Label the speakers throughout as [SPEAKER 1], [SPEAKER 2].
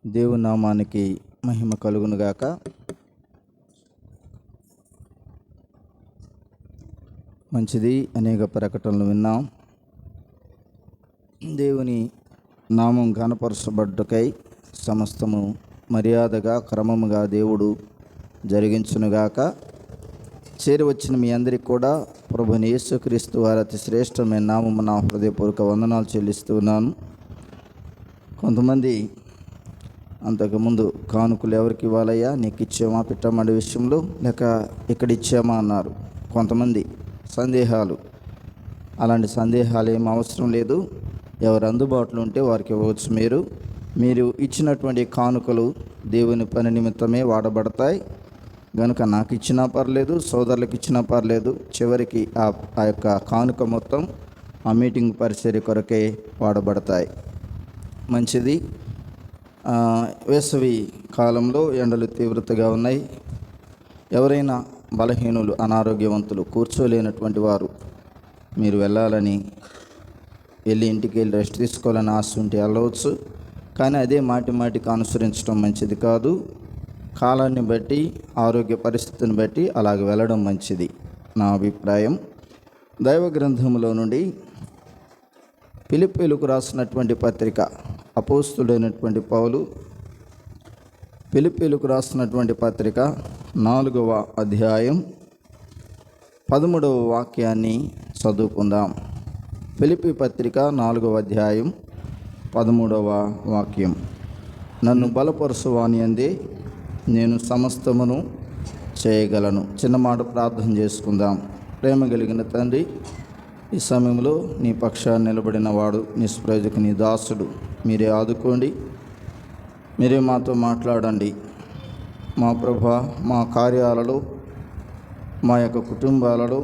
[SPEAKER 1] దేవుని నామానికి మహిమ కలుగునుగాక. మంచిది. అనేక ప్రకటనలు విన్నాం. దేవుని నామం ఘనపరచబడ్డకై సమస్తము మర్యాదగా క్రమముగా దేవుడు జరిగించునుగాక. చేరి వచ్చిన మీ అందరికీ కూడా ప్రభుని యేసుక్రీస్తు వారి అతి శ్రేష్టమైన నామమున నా హృదయపూర్వక వందనాలు చెల్లిస్తున్నాను. కొంతమంది అంతకుముందు కానుకలు ఎవరికి ఇవ్వాలయ్యా, నీకు ఇచ్చామా పెట్టమండి విషయంలో, లేక ఇక్కడ ఇచ్చామా అన్నారు. కొంతమంది సందేహాలు. అలాంటి సందేహాలు ఏం అవసరం లేదు. ఎవరు అందుబాటులో ఉంటే వారికి ఇవ్వచ్చు. మీరు ఇచ్చినటువంటి కానుకలు దేవుని పని నిమిత్తమే వాడబడతాయి కనుక నాకు ఇచ్చినా పర్లేదు, సోదరులకు ఇచ్చినా పర్లేదు. చివరికి ఆ యొక్క కానుక మొత్తం ఆ మీటింగ్ పరిచర్య కొరకే వాడబడతాయి. మంచిది. వేసవి కాలంలో ఎండలు తీవ్రతగా ఉన్నాయి. ఎవరైనా బలహీనులు, అనారోగ్యవంతులు, కూర్చోలేనటువంటి వారు మీరు వెళ్ళి ఇంటికి వెళ్ళి రెస్ట్ తీసుకోవాలని ఆశ ఉంటే వెళ్ళవచ్చు. కానీ అదే మాటికి అనుసరించడం మంచిది కాదు. కాలాన్ని బట్టి, ఆరోగ్య పరిస్థితిని బట్టి అలాగే వెళ్ళడం మంచిది నా అభిప్రాయం. దైవ గ్రంథంలో నుండి ఫిలిప్పీలకు రాసినటువంటి పత్రిక, అపోస్తుడైనటువంటి పౌలు ఫిలిప్పీలకు రాసినటువంటి పత్రిక 4వ అధ్యాయం 13వ వాక్యాన్ని చదువుకుందాం. ఫిలిప్పీ పత్రిక 4వ అధ్యాయం 13వ వాక్యం. నన్ను బలపరచువాని అందే నేను సమస్తమును చేయగలను. చిన్న మాట ప్రార్థన చేసుకుందాం. ప్రేమ కలిగిన తండ్రి, ఈ సమయంలో నీ పక్షాన్ని నిలబడిన వాడు నిష్ప్రయోజకు నీ దాసుడు, మీరే ఆదుకోండి, మీరే మాతో మాట్లాడండి. మా ప్రభువా, మా కార్యాలలో, మా యొక్క కుటుంబాలలో,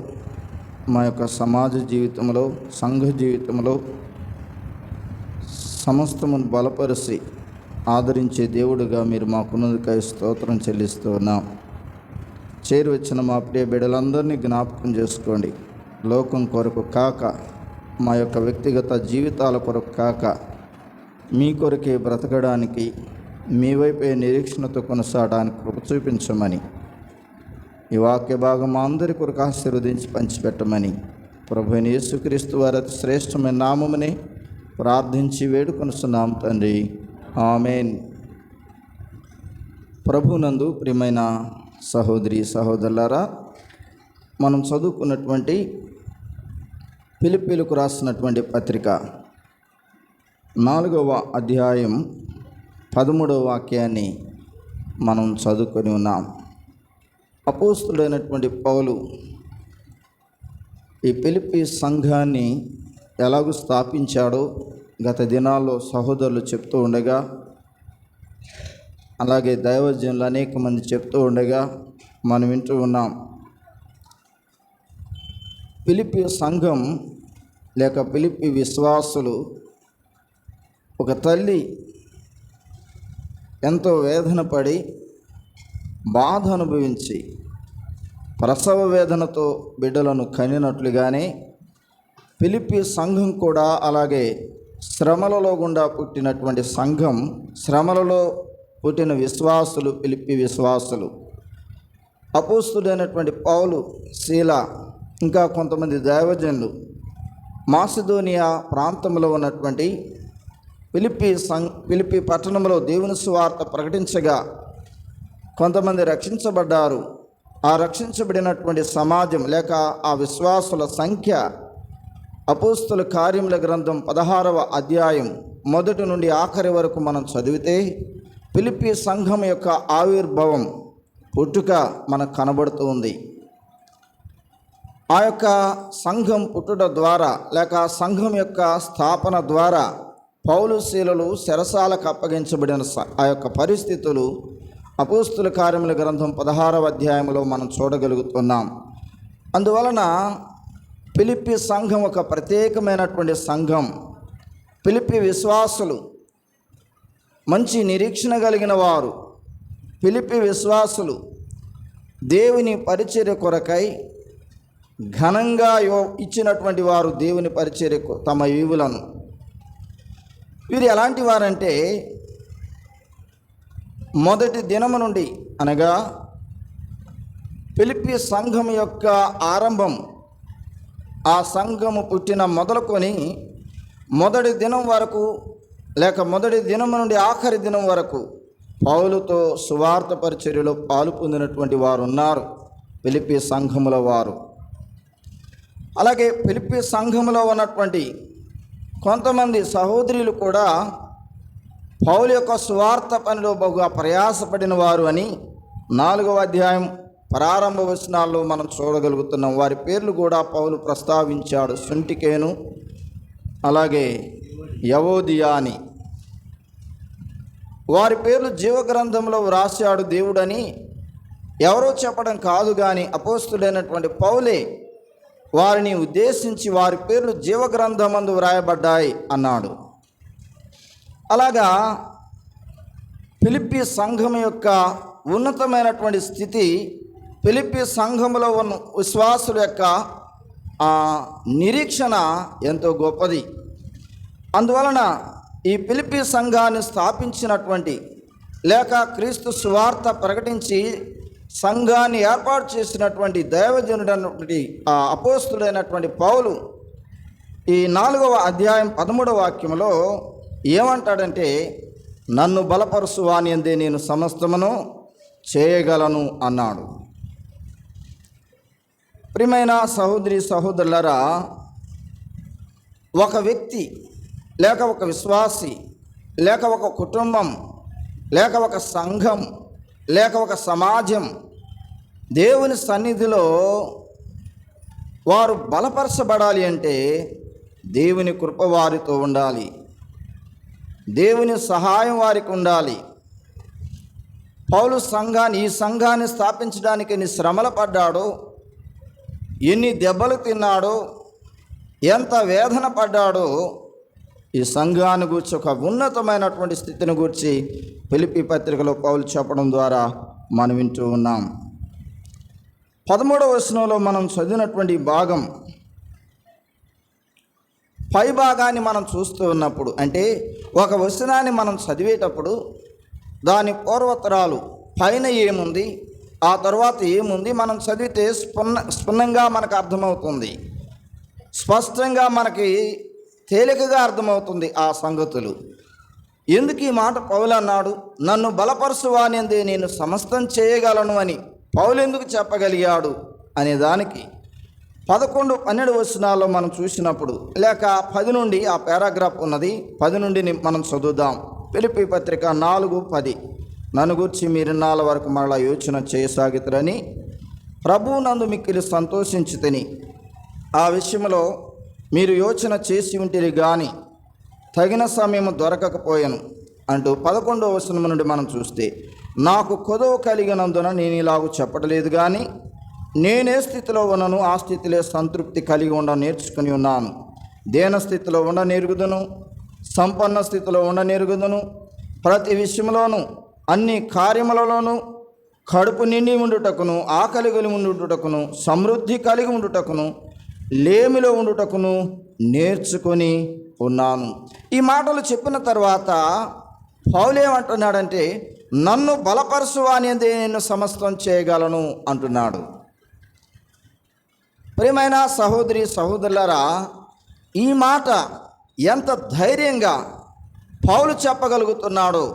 [SPEAKER 1] మా యొక్క సమాజ జీవితంలో, సంఘ జీవితంలో సమస్తమును బలపరిచి ఆదరించే దేవుడుగా మీరు మాకున్నదికై స్తోత్రం చెల్లిస్తూ ఉన్నాం. చేరి వచ్చిన మా ప్రియ బిడ్డలందరినీ జ్ఞాపకం చేసుకోండి. లోకం కొరకు కాక, మా యొక్క వ్యక్తిగత జీవితాల కొరకు కాక, మీ కొరకే బ్రతకడానికి, మీ వైపే నిరీక్షణతో కొనసాగడానికి కృప చూపించమని, ఈ వాక్య భాగం మా అందరి కొరకు ఆశీర్వదించి పంచిపెట్టమని ప్రభువైన యేసుక్రీస్తు వారి అతి శ్రేష్టమైన నామమునే ప్రార్థించి వేడుకొనుచున్నాం తండ్రి. ఆమేన్. ప్రభునందు ప్రియమైన సహోదరి సహోదరులారా, మనం చదువుకున్నటువంటి ఫిలిప్పీలకు రాసినటువంటి పత్రిక 4వ అధ్యాయం 13వ వాక్యాన్ని మనం చదువుకొని ఉన్నాం. అపోస్తుడైనటువంటి పౌలు ఈ ఫిలిప్పీ సంఘాన్ని ఎలాగూ స్థాపించాడో గత దినాల్లో సహోదరులు చెప్తూ ఉండగా, అలాగే దైవజనులు అనేక మంది చెప్తూ ఉండగా మనం వింటూ ఉన్నాం. ఫిలిప్పీ సంఘం లేక ఫిలిప్పీ విశ్వాసులు ఒక తల్లి ఎంతో వేదన పడి, బాధ అనుభవించి, ప్రసవ వేదనతో బిడ్డలను కనినట్లుగానే ఫిలిప్పీ సంఘం కూడా అలాగే శ్రమలలో గుండా పుట్టినటువంటి సంఘం, శ్రమలలో పుట్టిన విశ్వాసులు ఫిలిప్పీ విశ్వాసులు. అపోస్తుడైనటువంటి పౌలు, శీల, ఇంకా కొంతమంది దైవజనులు మాసిదోనియా ప్రాంతంలో ఉన్నటువంటి ఫిలిప్పీ పట్టణంలో దేవుని సువార్త ప్రకటించగా కొంతమంది రక్షించబడ్డారు. ఆ రక్షించబడినటువంటి సమాజం లేక ఆ విశ్వాసుల సంఖ్య అపోస్తుల కార్యముల గ్రంథం 16వ అధ్యాయం 1 నుండి ఆఖరి వరకు మనం చదివితే ఫిలిప్పీ సంఘం యొక్క ఆవిర్భావం, పుట్టుక మనకు కనబడుతూ ఉంది. ఆ యొక్క సంఘం పుట్టుట ద్వారా లేక సంఘం యొక్క స్థాపన ద్వారా పౌలు శీలలు చెరసాలకు అప్పగించబడిన ఆ యొక్క పరిస్థితులు అపోస్తుల కార్యముల గ్రంథం 16వ అధ్యాయంలో మనం చూడగలుగుతున్నాం. అందువలన ఫిలిప్పీ సంఘం ఒక ప్రత్యేకమైనటువంటి సంఘం. ఫిలిప్పీ విశ్వాసులు మంచి నిరీక్షణ కలిగిన వారు. ఫిలిప్పీ విశ్వాసులు దేవుని పరిచర్య కొరకై ఘనంగా ఇచ్చినటువంటి వారు. దేవుని పరిచర్యకు తమ ఈవులను వీరు ఎలాంటి వారంటే మొదటి దినము నుండి అనగా ఫిలిప్పీ సంఘం యొక్క ఆరంభం, ఆ సంఘము పుట్టిన మొదలుకొని మొదటి దినం వరకు లేక మొదటి దినం నుండి ఆఖరి దినం వరకు పౌలుతో సువార్త పరిచర్యలో పాలు పొందినటువంటి వారు ఉన్నారు ఫిలిప్పీ సంఘముల వారు. అలాగే ఫిలిప్పీ సంఘములో ఉన్నటువంటి కొంతమంది సహోదరులు కూడా పౌలు యొక్క సువార్త పనిలో బహుగా ప్రయాసపడిన వారు అని 4వ అధ్యాయం ప్రారంభ వచనాల్లో మనం చూడగలుగుతున్నాం. వారి పేర్లు కూడా పౌలు ప్రస్తావించాడు. సుంటికేను, అలాగే యవోదియా అని. వారి పేర్లు జీవగ్రంథంలో వ్రాసాడు దేవుడని ఎవరో చెప్పడం కాదు, కానీ అపోస్తుడైనటువంటి పౌలే వారిని ఉద్దేశించి వారి పేర్లు జీవగ్రంథమందు వ్రాయబడ్డాయి అన్నాడు. అలాగా ఫిలిప్పీ సంఘం యొక్క ఉన్నతమైనటువంటి స్థితి, ఫిలిప్పీ సంఘంలో ఉన్న విశ్వాసుల యొక్క నిరీక్షణ ఎంతో గొప్పది. అందువలన ఈ ఫిలిప్పీ సంఘాన్ని స్థాపించినటువంటి లేక క్రీస్తు సువార్త ప్రకటించి సంఘాన్ని ఏర్పాటు చేసినటువంటి దైవజనుడైనటువంటి అపోస్తుడైనటువంటి పౌలు ఈ 4వ అధ్యాయం 13వ వాక్యంలో ఏమంటాడంటే, నన్ను బలపరుచు వాని యందే నేను సమస్తమును చేయగలను అన్నాడు. ప్రియమైన సహోదరి సహోదరులారా, ఒక వ్యక్తి లేక ఒక విశ్వాసి లేక ఒక కుటుంబం లేక ఒక సంఘం లేక ఒక సమాజం దేవుని సన్నిధిలో వారు బలపరచబడాలి అంటే దేవుని కృప వారితో ఉండాలి, దేవుని సహాయం వారికి ఉండాలి. పౌలు ఈ సంఘాన్ని స్థాపించడానికి ఎన్ని శ్రమలు పడ్డాడో, ఎన్ని దెబ్బలు తిన్నాడో, ఎంత వేదన పడ్డాడో ఈ సంఘాన్ని గురించి ఒక ఉన్నతమైనటువంటి స్థితిని గురించి ఫిలిప్పీ పత్రికలో పౌలు చెప్పడం ద్వారా మనం వింటూ ఉన్నాం. 13వ వచనంలో మనం చదివినటువంటి భాగం పై భాగాన్ని మనం చూస్తూ ఉన్నప్పుడు, అంటే ఒక వచనాన్ని మనం చదివేటప్పుడు దాని పూర్వోత్తరాలు పైన ఏముంది, ఆ తర్వాత ఏముంది మనం చదివితే స్పష్టంగా మనకు అర్థమవుతుంది, స్పష్టంగా మనకి తేలికగా అర్థమవుతుంది ఆ సంగతులు. ఎందుకు ఈ మాట పౌలు అన్నాడు, నన్ను బలపరుచు వాని యందే నేను సమస్తం చేయగలను అని పౌలు ఎందుకు చెప్పగలిగాడు అనే దానికి 11, 12 వచనాల్లో మనం చూసినప్పుడు, లేక 10 నుండి ఆ పారాగ్రాఫ్ ఉన్నది, 10 నుండి మనం చదువుదాం. ఫిలిప్పీ పత్రిక 4:10, నన్ను గూర్చి మీరున్నాళ్ళ వరకు మరలా యోచన చేయసాగుతారని ప్రభువు నందు మిక్కిలి సంతోషించితిని. ఆ విషయంలో మీరు యోచన చేసి ఉంటిరి కానీ తగిన సమయం దొరకకపోయాను అంటూ 11వ వచనం నుండి మనం చూస్తే, నాకు కొదవ కలిగినందున నేను ఇలాగూ చెప్పట్లేదు, కానీ నేనే స్థితిలో ఉన్నాను ఆ స్థితిలో సంతృప్తి కలిగి ఉండ నేర్చుకుని ఉన్నాను. దేన స్థితిలో ఉండ నెరుగుదును, సంపన్న స్థితిలో ఉండ నెరుగుదును, ప్రతి విషయంలోనూ అన్ని కార్యములలోనూ కడుపు నిండి ఉండుటకును, ఆకలి కలిగి ఉండుటకును, సమృద్ధి కలిగి ఉండుటకును, లేమిలో ఉండుటకును నేర్చుకొని ఉన్నాను. ఈ మాటలు చెప్పిన తర్వాత పౌలు ఏమంటున్నాడంటే, నన్ను బలపరచు వాని యందే నేను సమస్తం చేయగలను అంటున్నాడు. ప్రియమైన సహోదరి సహోదరులారా, ఈ మాట ఎంత ధైర్యంగా పౌలు చెప్పగలుగుతున్నాడో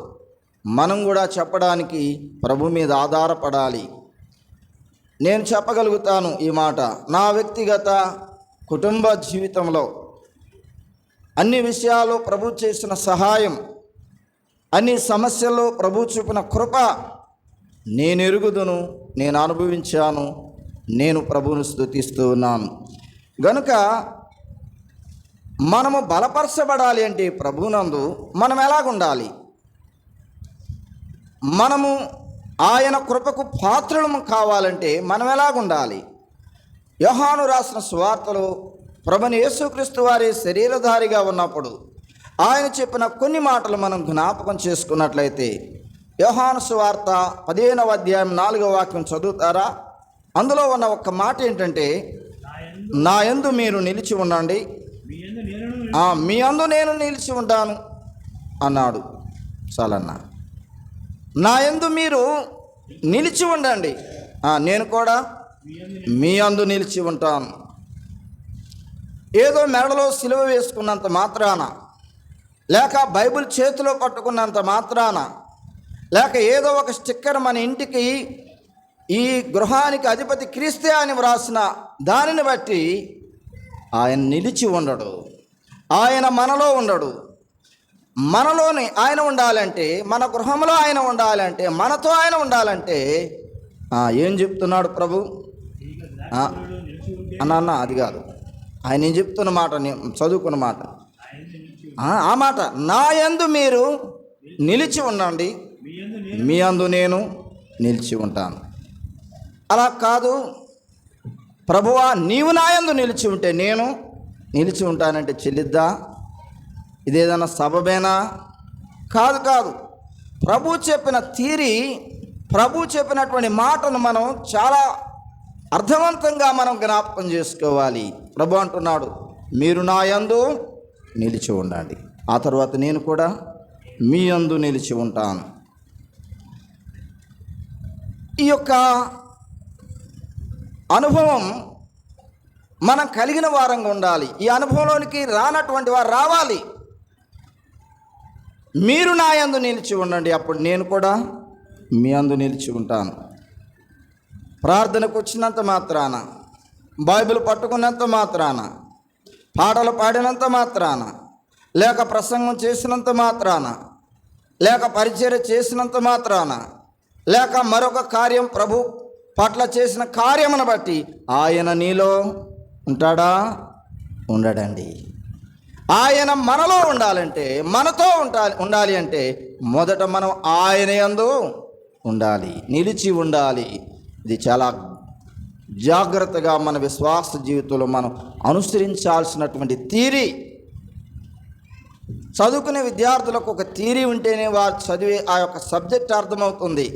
[SPEAKER 1] మనం కూడా చెప్పడానికి ప్రభు మీద ఆధారపడాలి. నేను చెప్పగలుగుతాను ఈ మాట. నా వ్యక్తిగత కుటుంబ జీవితంలో అన్ని విషయాల్లో ప్రభు చేసిన సహాయం, అన్ని సమస్యల్లో ప్రభు చూపిన కృప నేను ఎరుగుదును, నేను అనుభవించాను, నేను ప్రభువును స్తుతిస్తూ ఉన్నాను. గనుక మనము బలపరచబడాలి అంటే ప్రభువునందు మనం ఎలాగుండాలి, మనము ఆయన కృపకు పాత్రలము కావాలంటే మనం ఎలాగుండాలి? యోహాను రాసిన సువార్తలో ప్రభుని యేసుక్రీస్తు వారి శరీరధారిగా ఉన్నప్పుడు ఆయన చెప్పిన కొన్ని మాటలు మనం జ్ఞాపకం చేసుకున్నట్లయితే, యోహాను సువార్త 15వ అధ్యాయం 4వ వాక్యం చదువుతారా? అందులో ఉన్న ఒక మాట ఏంటంటే, నా యందు మీరు నిలిచి ఉండండి, మీ అందు నేను నిలిచి ఉంటాను, అన్నాడు. చాలన్నా, నా యందు మీరు నిలిచి ఉండండి, నేను కూడా మీ యందు నిలిచి ఉంటాను. ఏదో మెడలో సిలువ వేసుకున్నంత మాత్రాన, లేక బైబిల్ చేతిలో పట్టుకున్నంత మాత్రాన, లేక ఏదో ఒక స్టిక్కర్ మన ఇంటికి ఈ గృహానికి అధిపతి క్రీస్తే అని వ్రాసిన దానిని బట్టి ఆయన నిలిచి ఉండడు. ఆయన మనలో ఉండడు. మనలోని ఆయన ఉండాలంటే, మన గృహంలో ఆయన ఉండాలంటే, మనతో ఆయన ఉండాలంటే ఏం చెప్తున్నాడు ప్రభు? అన్న అది కాదు, ఆయన ఏం చెప్తున్న మాట, నేను చదువుకున్న మాట, ఆ మాట, నా యందు మీరు నిలిచి ఉండండి, మీ యందు నేను నిలిచి ఉంటాను. అలా కాదు, ప్రభువా నీవు నా యందు నిలిచి ఉంటే నేను నిలిచి ఉంటానంటే చెల్లిద్దా? ఇదేదన్నా సబబేనా? కాదు కాదు. ప్రభు చెప్పిన తీరి, ప్రభు చెప్పినటువంటి మాటను మనం చాలా అర్థవంతంగా మనం జ్ఞాపకం చేసుకోవాలి. ప్రభు అంటున్నాడు, మీరు నా యందు నిలిచి ఉండండి, ఆ తర్వాత నేను కూడా మీ యందు నిలిచి ఉంటాను. ఈ యొక్క అనుభవం మనం కలిగిన వారంగా ఉండాలి. ఈ అనుభవంలోనికి రానటువంటి వారు రావాలి. మీరు నా యందు నిలిచి ఉండండి, అప్పుడు నేను కూడా మీ యందు నిలిచి ఉంటాను. ప్రార్థనకు వచ్చినంత మాత్రాన, బైబిల్ పట్టుకున్నంత మాత్రాన, పాటలు పాడినంత మాత్రాన, లేక ప్రసంగం చేసినంత మాత్రాన, లేక పరిచర్య చేసినంత మాత్రాన, లేక మరొక కార్యం ప్రభు పట్ల చేసిన కార్యమును బట్టి ఆయన నీలో ఉంటాడా? ఉండడండి. ఆయన మనలో ఉండాలంటే, మనతో ఉండాలి అంటే మొదట మనం ఆయన యందు ఉండాలి, నిలిచి ఉండాలి. ఇది చాలా జాగ్రత్తగా మన విశ్వాస జీవితంలో మనం అనుసరించాల్సినటువంటి తీరి. చదువుకునే విద్యార్థులకు ఒక తీరి ఉంటేనే వారు చదివే ఆ యొక్క సబ్జెక్ట్ అర్థమవుతుంది,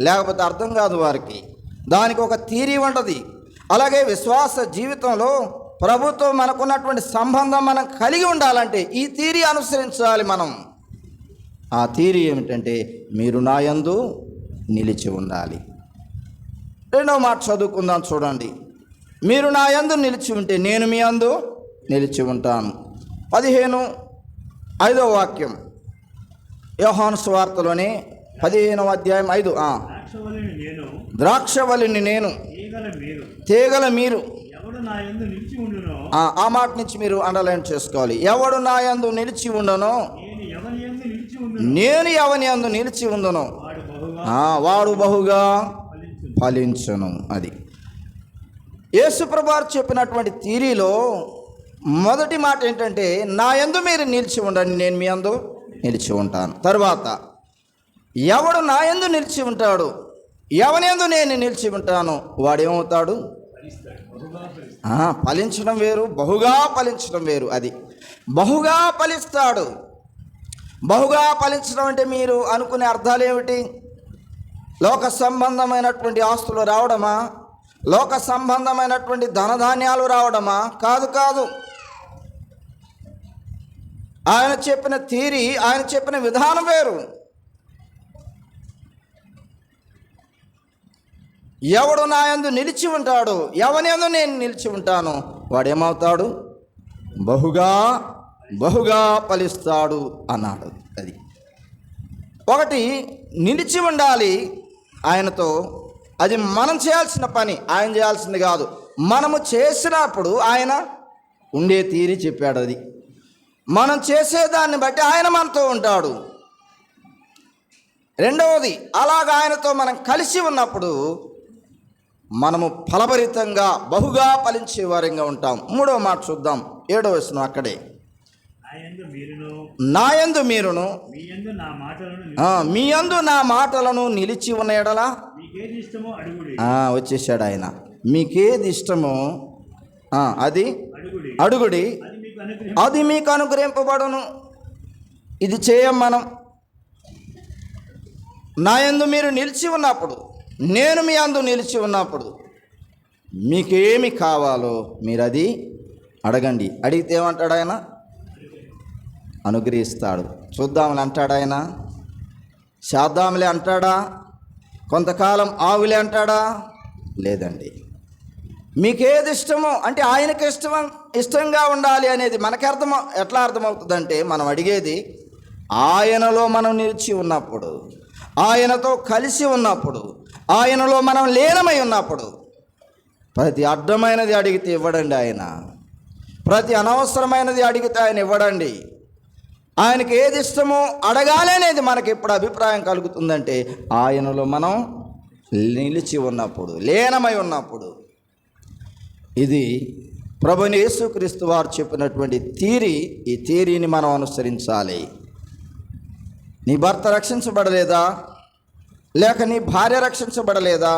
[SPEAKER 1] లేకపోతే అర్థం కాదు వారికి. దానికి ఒక తీరి ఉంటుంది. అలాగే విశ్వాస జీవితంలో ప్రభుత్వం మనకున్నటువంటి సంబంధం మనం కలిగి ఉండాలంటే ఈ తీరి అనుసరించాలి మనం. ఆ తీరి ఏమిటంటే, మీరు నా యందు నిలిచి ఉండాలి. రెండవ మాట చదువుకుందాం, చూడండి. మీరు నా యందు నిలిచి ఉంటే నేను మీ యందు నిలిచి ఉంటాను. 15వ వాక్యం, యోహాను సువార్తలోనే 15వ అధ్యాయం 5. ద్రాక్షవల్లిని నేను, తీగల మీరు. ఆ మాట నుంచి మీరు అండర్లైన్ చేసుకోవాలి. ఎవడు నా యందు నిలిచి ఉండనో, నేను ఎవని యందు నిలిచి ఉందనో వాడు బహుగా ఫలించును. అది యేసుప్రభువు చెప్పినటువంటి తీరిలో మొదటి మాట ఏంటంటే, నా యందు మీరు నిలిచి ఉండండి, నేను మీ యందు నిలిచి ఉంటాను. తర్వాత ఎవడు నా యందు నిలిచి ఉంటాడు, ఎవని యందు నేను నిలిచి ఉంటాను, వాడేమవుతాడు? ఫలించడం వేరు, బహుగా ఫలించడం వేరు. అది బహుగా ఫలిస్తాడు. బహుగా ఫలించడం అంటే మీరు అనుకునే అర్థాలు ఏమిటి? లోక సంబంధమైనటువంటి ఆస్తులు రావడమా? లోక సంబంధమైనటువంటి ధనధాన్యాలు రావడమా? కాదు కాదు. ఆయన చెప్పిన తీరి, ఆయన చెప్పిన విధానం వేరు. ఎవడు నా యందు నిలిచి ఉంటాడు, ఎవని యందు నేను నిలిచి ఉంటాను, వాడేమవుతాడు? బహుగా బహుగా ఫలిస్తాడు అన్నాడు. అది ఒకటి, నిలిచి ఉండాలి ఆయనతో. అది మనం చేయాల్సిన పని, ఆయన చేయాల్సింది కాదు. మనము చేసినప్పుడు ఆయన ఉండే తీరి చెప్పాడు. అది మనం చేసేదాన్ని బట్టి ఆయన మనతో ఉంటాడు. రెండవది, అలాగ ఆయనతో మనం కలిసి ఉన్నప్పుడు మనము ఫలభరితంగా బహుగా ఫలించే వారంగా ఉంటాం. మూడవ మాట చూద్దాం, 7వ వచనం. అక్కడే నా యందు మీరును, మీ యందు నా మాటలను నిలిచి ఉన్న ఎడలా. వచ్చేసాడు ఆయన. మీకేది ఇష్టమో అది అడుగుడి, అది మీకు అనుగ్రహింపబడును. ఇది చేయం మనం. నా యందు మీరు నిలిచి ఉన్నప్పుడు, నేను మీ యందు నిలిచి ఉన్నప్పుడు మీకేమి కావాలో మీరు అది అడగండి. అడిగితే ఏమంటాడు ఆయన? అనుగ్రహిస్తాడు. చూద్దాంలే అంటాడా ఆయన? చేద్దాంలే అంటాడా? కొంతకాలం ఆవులే అంటాడా? లేదండి. మీకేది ఇష్టమో అంటే ఆయనకి ఇష్టంగా ఉండాలి అనేది మనకి ఎట్లా అర్థమవుతుందంటే, మనం అడిగేది ఆయనలో మనం నిలిచి ఉన్నప్పుడు, ఆయనతో కలిసి ఉన్నప్పుడు, ఆయనలో మనం లీనమై ఉన్నప్పుడు. ప్రతి అడ్డమైనది అడిగితే ఇవ్వడండి ఆయన. ప్రతి అనవసరమైనది అడిగితే ఆయన ఇవ్వడండి. ఆయనకి ఏది ఇష్టమో అడగాలి అనేది మనకి ఎప్పుడు అభిప్రాయం కలుగుతుందంటే, ఆయనలో మనం నిలిచి ఉన్నప్పుడు, లీనమై ఉన్నప్పుడు. ఇది ప్రభువైన యేసుక్రీస్తు వారు చెప్పినటువంటి థియరీ. ఈ థియరీని మనం అనుసరించాలి. నీ భర్త రక్షించబడలేదా? లేక నీ భార్య రక్షించబడలేదా?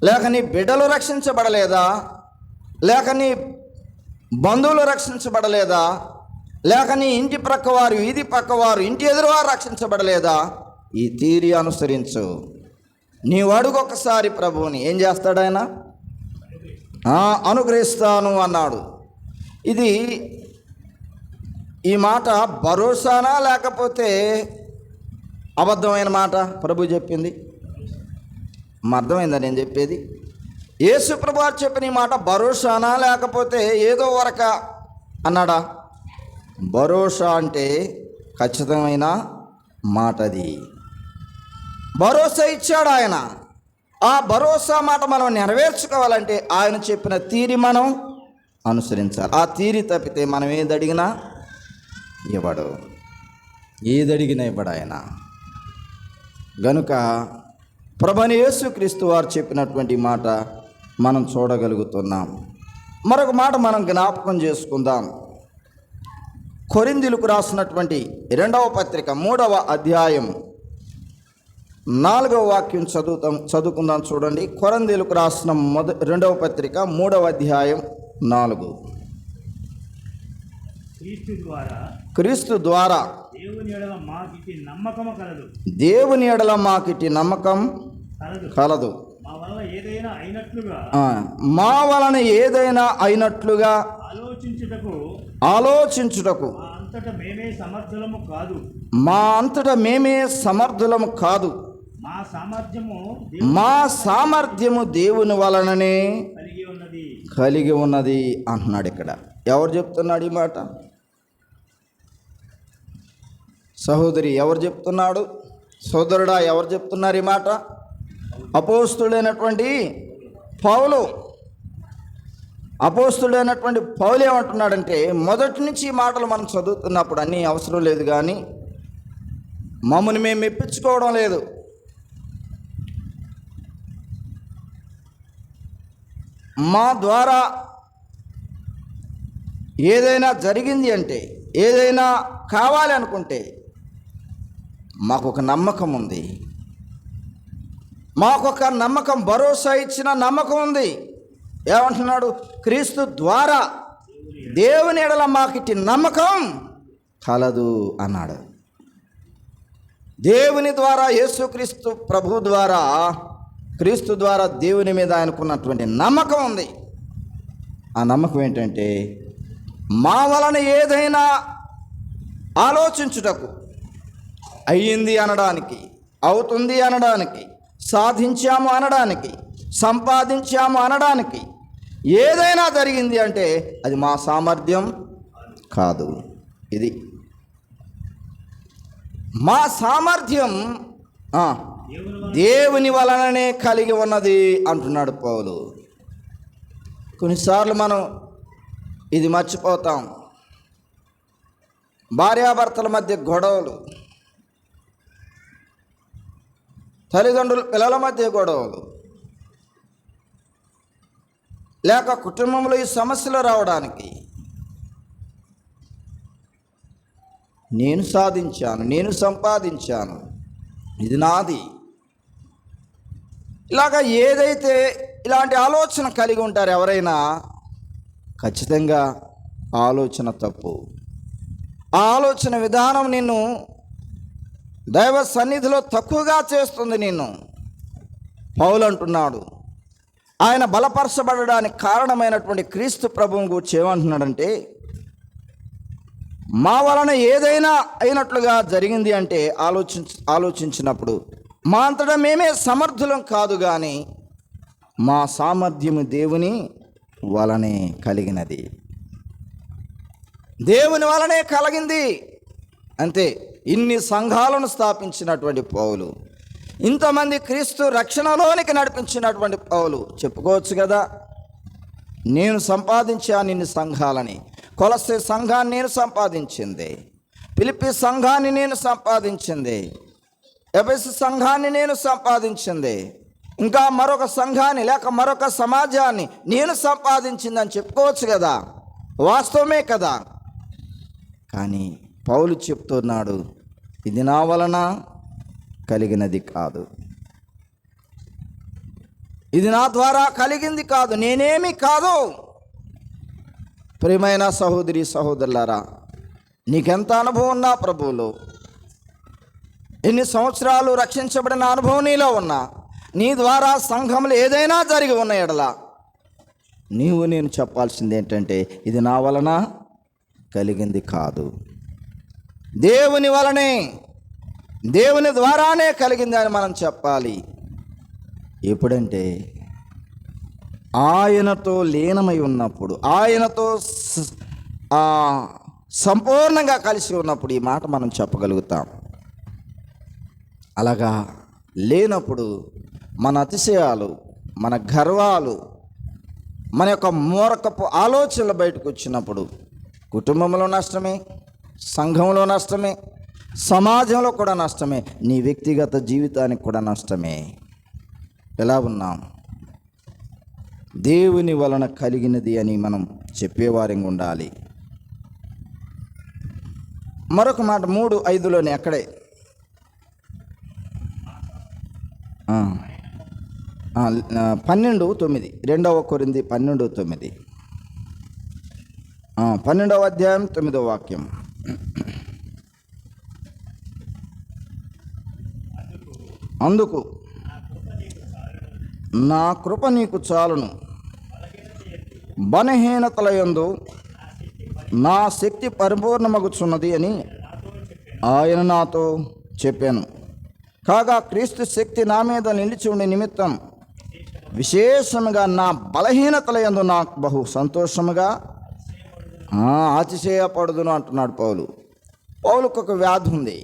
[SPEAKER 1] లేక నీ బిడ్డలు రక్షించబడలేదా? లేక నీ బంధువులు రక్షించబడలేదా? లేక నీ ఇంటి ప్రక్కవారు, వీధి పక్కవారు, ఇంటి ఎదురువారు రక్షించబడలేదా? ఈ థియరీ అనుసరించు. నీవు అడుగు ఒకసారి ప్రభువుని. ఏం చేస్తాడు ఆయన? అనుగ్రహిస్తాను అన్నాడు. ఇది ఈ మాట భరోసానా లేకపోతే అబద్ధమైన మాట ప్రభు చెప్పింది? అర్థమైందా నేను చెప్పేది? యేసు ప్రభు చెప్పిన ఈ మాట భరోసానా లేకపోతే ఏదో వరక అన్నాడా? భరోసా అంటే ఖచ్చితమైన మాట. అది భరోసా ఇచ్చాడు ఆయన. ఆ భరోసా మాట మనం నెరవేర్చుకోవాలంటే ఆయన చెప్పిన తీరి మనం అనుసరించాలి. ఆ తీరి తప్పితే మనం ఏది అడిగినా ఇవ్వడు. ఏది అడిగినా ఇవ్వడు ఆయన. గనుక ప్రభువైన యేసుక్రీస్తు వారు చెప్పినటువంటి మాట మనం చూడగలుగుతున్నాం. మరొక మాట మనం జ్ఞాపకం చేసుకుందాం. కొరింథీయులకు రాసినటువంటి 2వ పత్రిక 3వ అధ్యాయం 4వ వాక్యం చదువుకుందాం. చూడండి. కొరింథీయులకు రాసిన 2వ పత్రిక 3వ అధ్యాయం 4. క్రీస్తు ద్వారా దేవుని ఎడల మాకిటి నమ్మకం కలదు. మా వలన ఏదైనా అయినట్లుగా ఆలోచించుటకు మా అంతటా మేమే సమర్థులము కాదు. మా సామర్థ్యము దేవుని వలననే కలిగి ఉన్నది అంటున్నాడు. ఇక్కడ ఎవరు చెప్తున్నాడు ఈ మాట? సహోదరి ఎవరు చెప్తున్నాడు? సోదరుడా ఎవరు చెప్తున్నారు ఈ మాట? అపోస్తుడైనటువంటి పౌలు. అపోస్తుడైనటువంటి పౌలు ఏమంటున్నాడంటే, మొదటి నుంచి ఈ మాటలు మనం చదువుతున్నప్పుడు అన్నీ అవసరం లేదు, కానీ మమ్మల్ని మేము మెప్పించుకోవడం లేదు. మా ద్వారా ఏదైనా జరిగింది అంటే, ఏదైనా కావాలి అనుకుంటే మాకొక నమ్మకం ఉంది. మాకొక నమ్మకం, భరోసా ఇచ్చిన నమ్మకం ఉంది. ఏమంటున్నాడు? క్రీస్తు ద్వారా దేవుని ఎడల మాకిటి నమ్మకం కలదు అన్నాడు. దేవుని ద్వారా, యేసుక్రీస్తు ప్రభు ద్వారా, క్రీస్తు ద్వారా దేవుని మీద ఆయనకున్నటువంటి నమ్మకం ఉంది. ఆ నమ్మకం ఏంటంటే, మా వలన ఏదైనా ఆలోచించుటకు, అయ్యింది అనడానికి, అవుతుంది అనడానికి, సాధించాము అనడానికి, సంపాదించాము అనడానికి, ఏదైనా జరిగింది అంటే అది మా సామర్థ్యం కాదు. ఇది మా సామర్థ్యం దేవుని వలననే కలిగి ఉన్నది అంటున్నాడు పౌలు. కొన్నిసార్లు మనం ఇది మర్చిపోతాం. భార్యాభర్తల మధ్య గొడవలు, తల్లిదండ్రుల పిల్లల మధ్య గొడవలు, లేక కుటుంబంలో ఈ సమస్యలు రావడానికి నేను సాధించాను, నేను సంపాదించాను, ఇది నాది, ఇలాగా ఏదైతే ఇలాంటి ఆలోచన కలిగి ఉంటారు ఎవరైనా, ఖచ్చితంగా ఆలోచన తప్పు. ఆ ఆలోచన విధానం నిన్ను దైవ సన్నిధిలో తక్కువగా చేస్తుంది నిన్ను. పౌలు అంటున్నాడు, ఆయన బలపరచబడడానికి కారణమైనటువంటి క్రీస్తు ప్రభువుని గురించి ఏమంటున్నాడంటే, మా వలన ఏదైనా అయినట్లుగా జరిగింది అంటే ఆలోచించినప్పుడు మా అంతటా మేమే సమర్థులం కాదు, కానీ మా సామర్థ్యము దేవుని వలనే కలిగినది. దేవుని వలనే కలిగింది అంతే. ఇన్ని సంఘాలను స్థాపించినటువంటి పౌలు, ఇంతమంది క్రీస్తు రక్షణలోనికి నడిపించినటువంటి పౌలు చెప్పుకోవచ్చు కదా, నేను సంపాదించాను ఇన్ని సంఘాలని. కొలస్సే సంఘాన్ని నేను సంపాదించింది, ఫిలిప్పీ సంఘాన్ని నేను సంపాదించింది, ఎఫెసు సంఘాన్ని నేను సంపాదించింది, ఇంకా మరొక సంఘాన్ని లేక మరొక సమాజాన్ని నేను సంపాదించిందని చెప్పుకోవచ్చు కదా, వాస్తవమే కదా. కానీ పౌలు చెప్తున్నాడు, ఇది నా వలన కలిగినది కాదు, ఇది నా ద్వారా కలిగింది కాదు, నేనేమి కాదు. ప్రియమైన సహోదరి సహోదరులారా, నీకెంత అనుభవం ఉన్నా ప్రభువులో, ఎన్ని సంవత్సరాలు రక్షించబడిన అనుభవం నీలో ఉన్నా, నీ ద్వారా సంఘంలో ఏదైనా జరిగి ఉన్న ఎడల నీవు నేను చెప్పాల్సింది ఏంటంటే, ఇది నా వలన కలిగింది కాదు, దేవుని వలనే, దేవుని ద్వారానే కలిగింది అని మనం చెప్పాలి. ఎప్పుడంటే ఆయనతో లీనమై ఉన్నప్పుడు, ఆయనతో సంపూర్ణంగా కలిసి ఉన్నప్పుడు ఈ మాట మనం చెప్పగలుగుతాం. అలాగా లేనప్పుడు మన అతిశయాలు, మన గర్వాలు, మన యొక్క మూర్ఖపు ఆలోచనలు బయటకు వచ్చినప్పుడు కుటుంబంలో నష్టమే, సంఘంలో నష్టమే, సమాజంలో కూడా నష్టమే, నీ వ్యక్తిగత జీవితానికి కూడా నష్టమే. ఎలా ఉన్నాం? దేవుని వలన కలిగినది అని మనం చెప్పేవారంగా ఉండాలి. మరొక మాట 3:5 అక్కడే 12:9 2 కొరింథీ 12:9 12వ అధ్యాయం 9వ వాక్యం. అందుకు నా కృప నీకు చాలును, బలహీనతల యందు నా శక్తి పరిపూర్ణమగుచున్నది అని ఆయన నాతో చెప్పాను. కాగా క్రీస్తు శక్తి నా మీద నిలిచి ఉండే నిమిత్తం విశేషముగా నా బలహీనతల యందు నాకు బహు సంతోషముగా అతిశయపడుదును అంటున్నాడు పౌలు. పౌలుకు ఒక వ్యాధి ఉంది.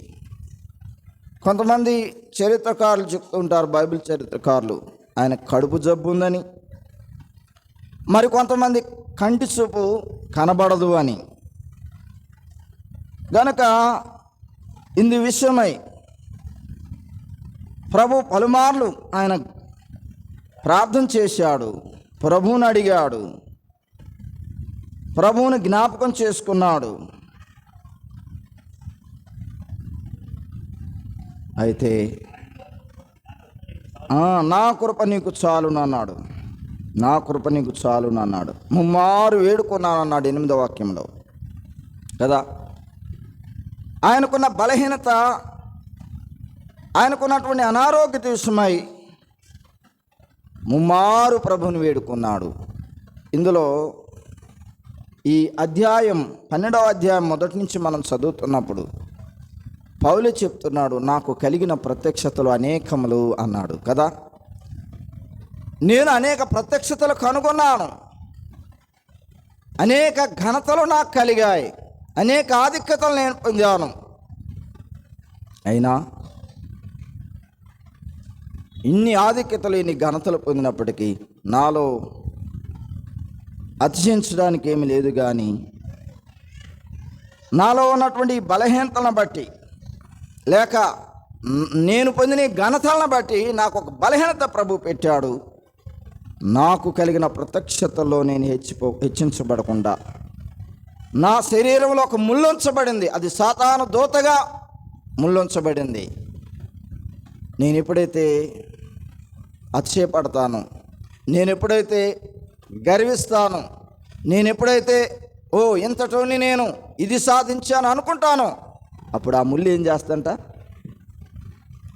[SPEAKER 1] కొంతమంది చరిత్రకారులు చెప్తుంటారు, బైబిల్ చరిత్రకారులు, ఆయన కడుపు జబ్బు ఉందని, మరి కొంతమంది కంటి చూపు కనబడదు అని. గనక ఇందు విషయమై ప్రభు పలుమార్లు ఆయన ప్రార్థన చేశాడు, ప్రభువుని అడిగాడు, ప్రభువుని జ్ఞాపకం చేసుకున్నాడు. అయితే నా కృప నీకు చాలును అన్నాడు, నా కృప నీకు చాలును అన్నాడు. ముమ్మారు వేడుకున్నాను అన్నాడు 8వ వాక్యంలో కదా. ఆయనకున్న బలహీనత, ఆయనకున్నటువంటి అనారోగ్యత విషయమై ముమ్మారు ప్రభుని వేడుకున్నాడు. ఇందులో ఈ అధ్యాయం 12వ అధ్యాయం మొదటి నుంచి మనం చదువుతున్నప్పుడు పౌలు చెప్తున్నాడు, నాకు కలిగిన ప్రత్యక్షతలు అనేకములు అన్నాడు కదా. నేను అనేక ప్రత్యక్షతలు కనుగొన్నాను, అనేక ఘనతలు నాకు కలిగాయి, అనేక ఆధిక్యతలు నేను పొందాను. అయినా ఇన్ని ఆధిక్యతలు, ఇన్ని ఘనతలు పొందినప్పటికీ నాలో అతిశయించడానికి ఏమీ లేదు. కానీ నాలో ఉన్నటువంటి బలహీనతలను బట్టి, లేక నేను పొందిన ఘనతలను బట్టి నాకు ఒక బలహీనత ప్రభు పెట్టాడు. నాకు కలిగిన ప్రత్యక్షతలో నేను హెచ్చించబడకుండా నా శరీరంలో ఒక ముళ్ళుంచబడింది. అది సాతాను దూతగా ముళ్ళుంచబడింది. నేను ఎప్పుడైతే అతిశయపడతాను, నేను ఎప్పుడైతే గర్విస్తాను, నేను ఎప్పుడైతే ఇంతటోని నేను ఇది సాధించాను అనుకుంటాను, అప్పుడు ఆ ముళ్ళు ఏం చేస్తంట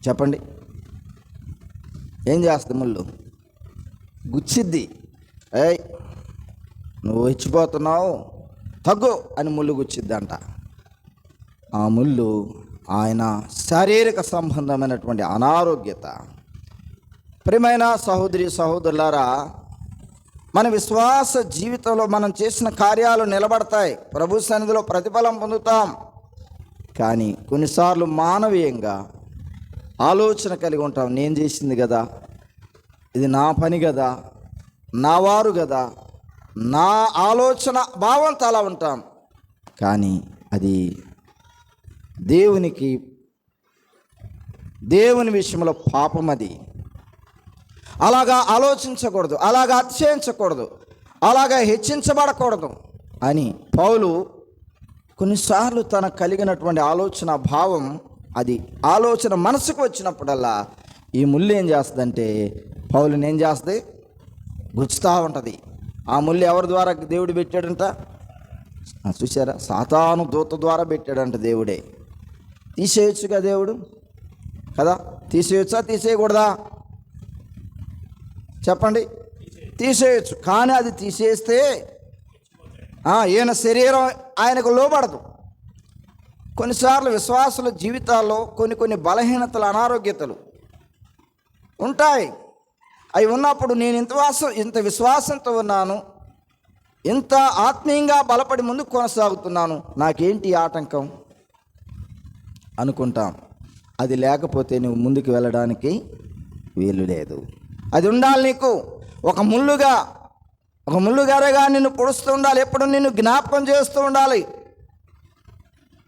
[SPEAKER 1] చెప్పండి? ఏం చేస్తుంది? ముళ్ళు గుచ్చిద్ది. నువ్వు ఇచ్చిపోతున్నావు, తగ్గు అని ముళ్ళు గుచ్చిద్దంట. ఆ ముళ్ళు ఆయన శారీరక సంబంధమైనటువంటి అనారోగ్యత. ప్రియమైన సహోదరి సహోదరులారా, మన విశ్వాస జీవితంలో మనం చేసిన కార్యాలు నిలబడతాయి, ప్రభు సన్నిధిలో ప్రతిఫలం పొందుతాం. కానీ కొన్నిసార్లు మానవీయంగా ఆలోచన కలిగి ఉంటాం, నేను చేసింది కదా, ఇది నా పని కదా, నా వారు కదా, నా ఆలోచన భావంతో అలా ఉంటాం. కానీ అది దేవుని విషయంలో పాపం. అది అలాగా ఆలోచించకూడదు, అలాగా అతిశయించకూడదు, అలాగా హెచ్చించబడకూడదు అని పౌలు కొన్నిసార్లు తనకు కలిగినటువంటి ఆలోచన భావం, అది ఆలోచన మనసుకు వచ్చినప్పుడల్లా ఈ ముళ్ళు ఏం చేస్తుందంటే పౌలుని ఏం చేస్తుంది, గుచ్చుతూ ఉంటుంది. ఆ ముళ్ళు ఎవరి ద్వారా దేవుడు పెట్టాడంట, చూసారా, సాతాను దూత ద్వారా పెట్టాడంట దేవుడే. తీసేయచ్చుగా దేవుడు కదా, తీసేయచ్చా తీసేయకూడదా చెప్పండి? తీసేయచ్చు. కానీ అది తీసేస్తే ఈయన శరీరం ఆయనకు లోబడదు. కొన్నిసార్లు విశ్వాసుల జీవితాల్లో కొన్ని బలహీనతలు, అనారోగ్యతలు ఉంటాయి. అవి ఉన్నప్పుడు నేను ఇంత విశ్వాసంతో ఉన్నాను, ఇంత ఆత్మీయంగా బలపడి ముందుకు కొనసాగుతున్నాను, నాకేంటి ఆటంకం అనుకుంటాం. అది లేకపోతే నువ్వు ముందుకు వెళ్ళడానికి వీలు లేదు. అది ఉండాలి నీకు. ఒక ముళ్ళుగారేగా నిన్ను పొడుస్తూ ఉండాలి, ఎప్పుడు నిన్ను జ్ఞాపకం చేస్తూ ఉండాలి.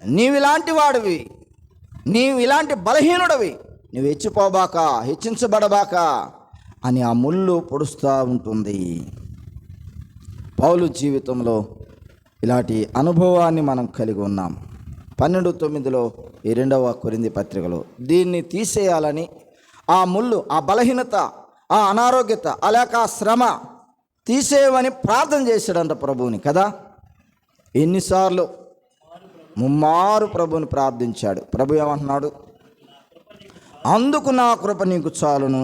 [SPEAKER 1] నీవు ఇలాంటి వాడివి, నీవు ఇలాంటి బలహీనుడివి, నువ్వు హెచ్చిపోబాక, హెచ్చించబడబాక అని ఆ ముళ్ళు పొడుస్తూ ఉంటుంది. పౌలు జీవితంలో ఇలాంటి అనుభవాన్ని మనం కలిగి ఉన్నాం. 12:9 ఈ 2వ కొరింథీ పత్రికలో దీన్ని తీసేయాలని, ఆ ముళ్ళు, ఆ బలహీనత, ఆ అనారోగ్యత, అలాక ఆ శ్రమ తీసేయమని ప్రార్థన చేశాడంట ప్రభువుని కదా. ఎన్నిసార్లు ముమ్మారు ప్రభువుని ప్రార్థించాడు. ప్రభు ఏమంటున్నాడు, అందుకు నా కృప నీకు చాలును,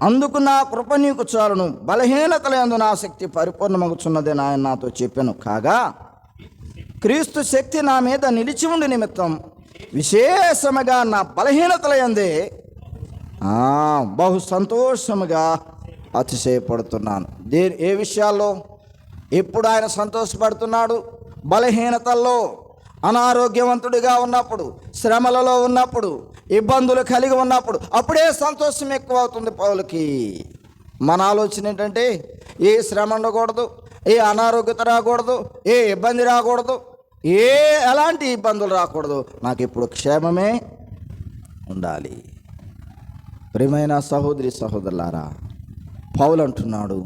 [SPEAKER 1] అందుకు నా కృప నీకు చాలును, బలహీనతలందు నా శక్తి పరిపూర్ణమగుచున్నదని ఆయన నాతో చెప్పాను. కాగా క్రీస్తు శక్తి నా మీద నిలిచి ఉండి నిమిత్తం విశేషముగా నా బలహీనతలందే బహు సంతోషముగా అతిశయపడుతున్నాను. ఏ విషయాల్లో ఎప్పుడు ఆయన సంతోషపడుతున్నాడు? బలహీనతల్లో, అనారోగ్యవంతుడిగా ఉన్నప్పుడు, శ్రమలలో ఉన్నప్పుడు, ఇబ్బందులు కలిగి ఉన్నప్పుడు అప్పుడే సంతోషం ఎక్కువ అవుతుంది పౌలుకి. మన ఆలోచన ఏంటంటే ఏ శ్రమ ఉండకూడదు, ఏ అనారోగ్యత రాకూడదు, ఏ ఇబ్బంది రాకూడదు, ఎలాంటి ఇబ్బందులు రాకూడదు, నాకు ఇప్పుడు క్షేమమే ఉండాలి. ప్రియమైన సహోదరి సహోదరులారా, పౌలు అంటున్నాడు,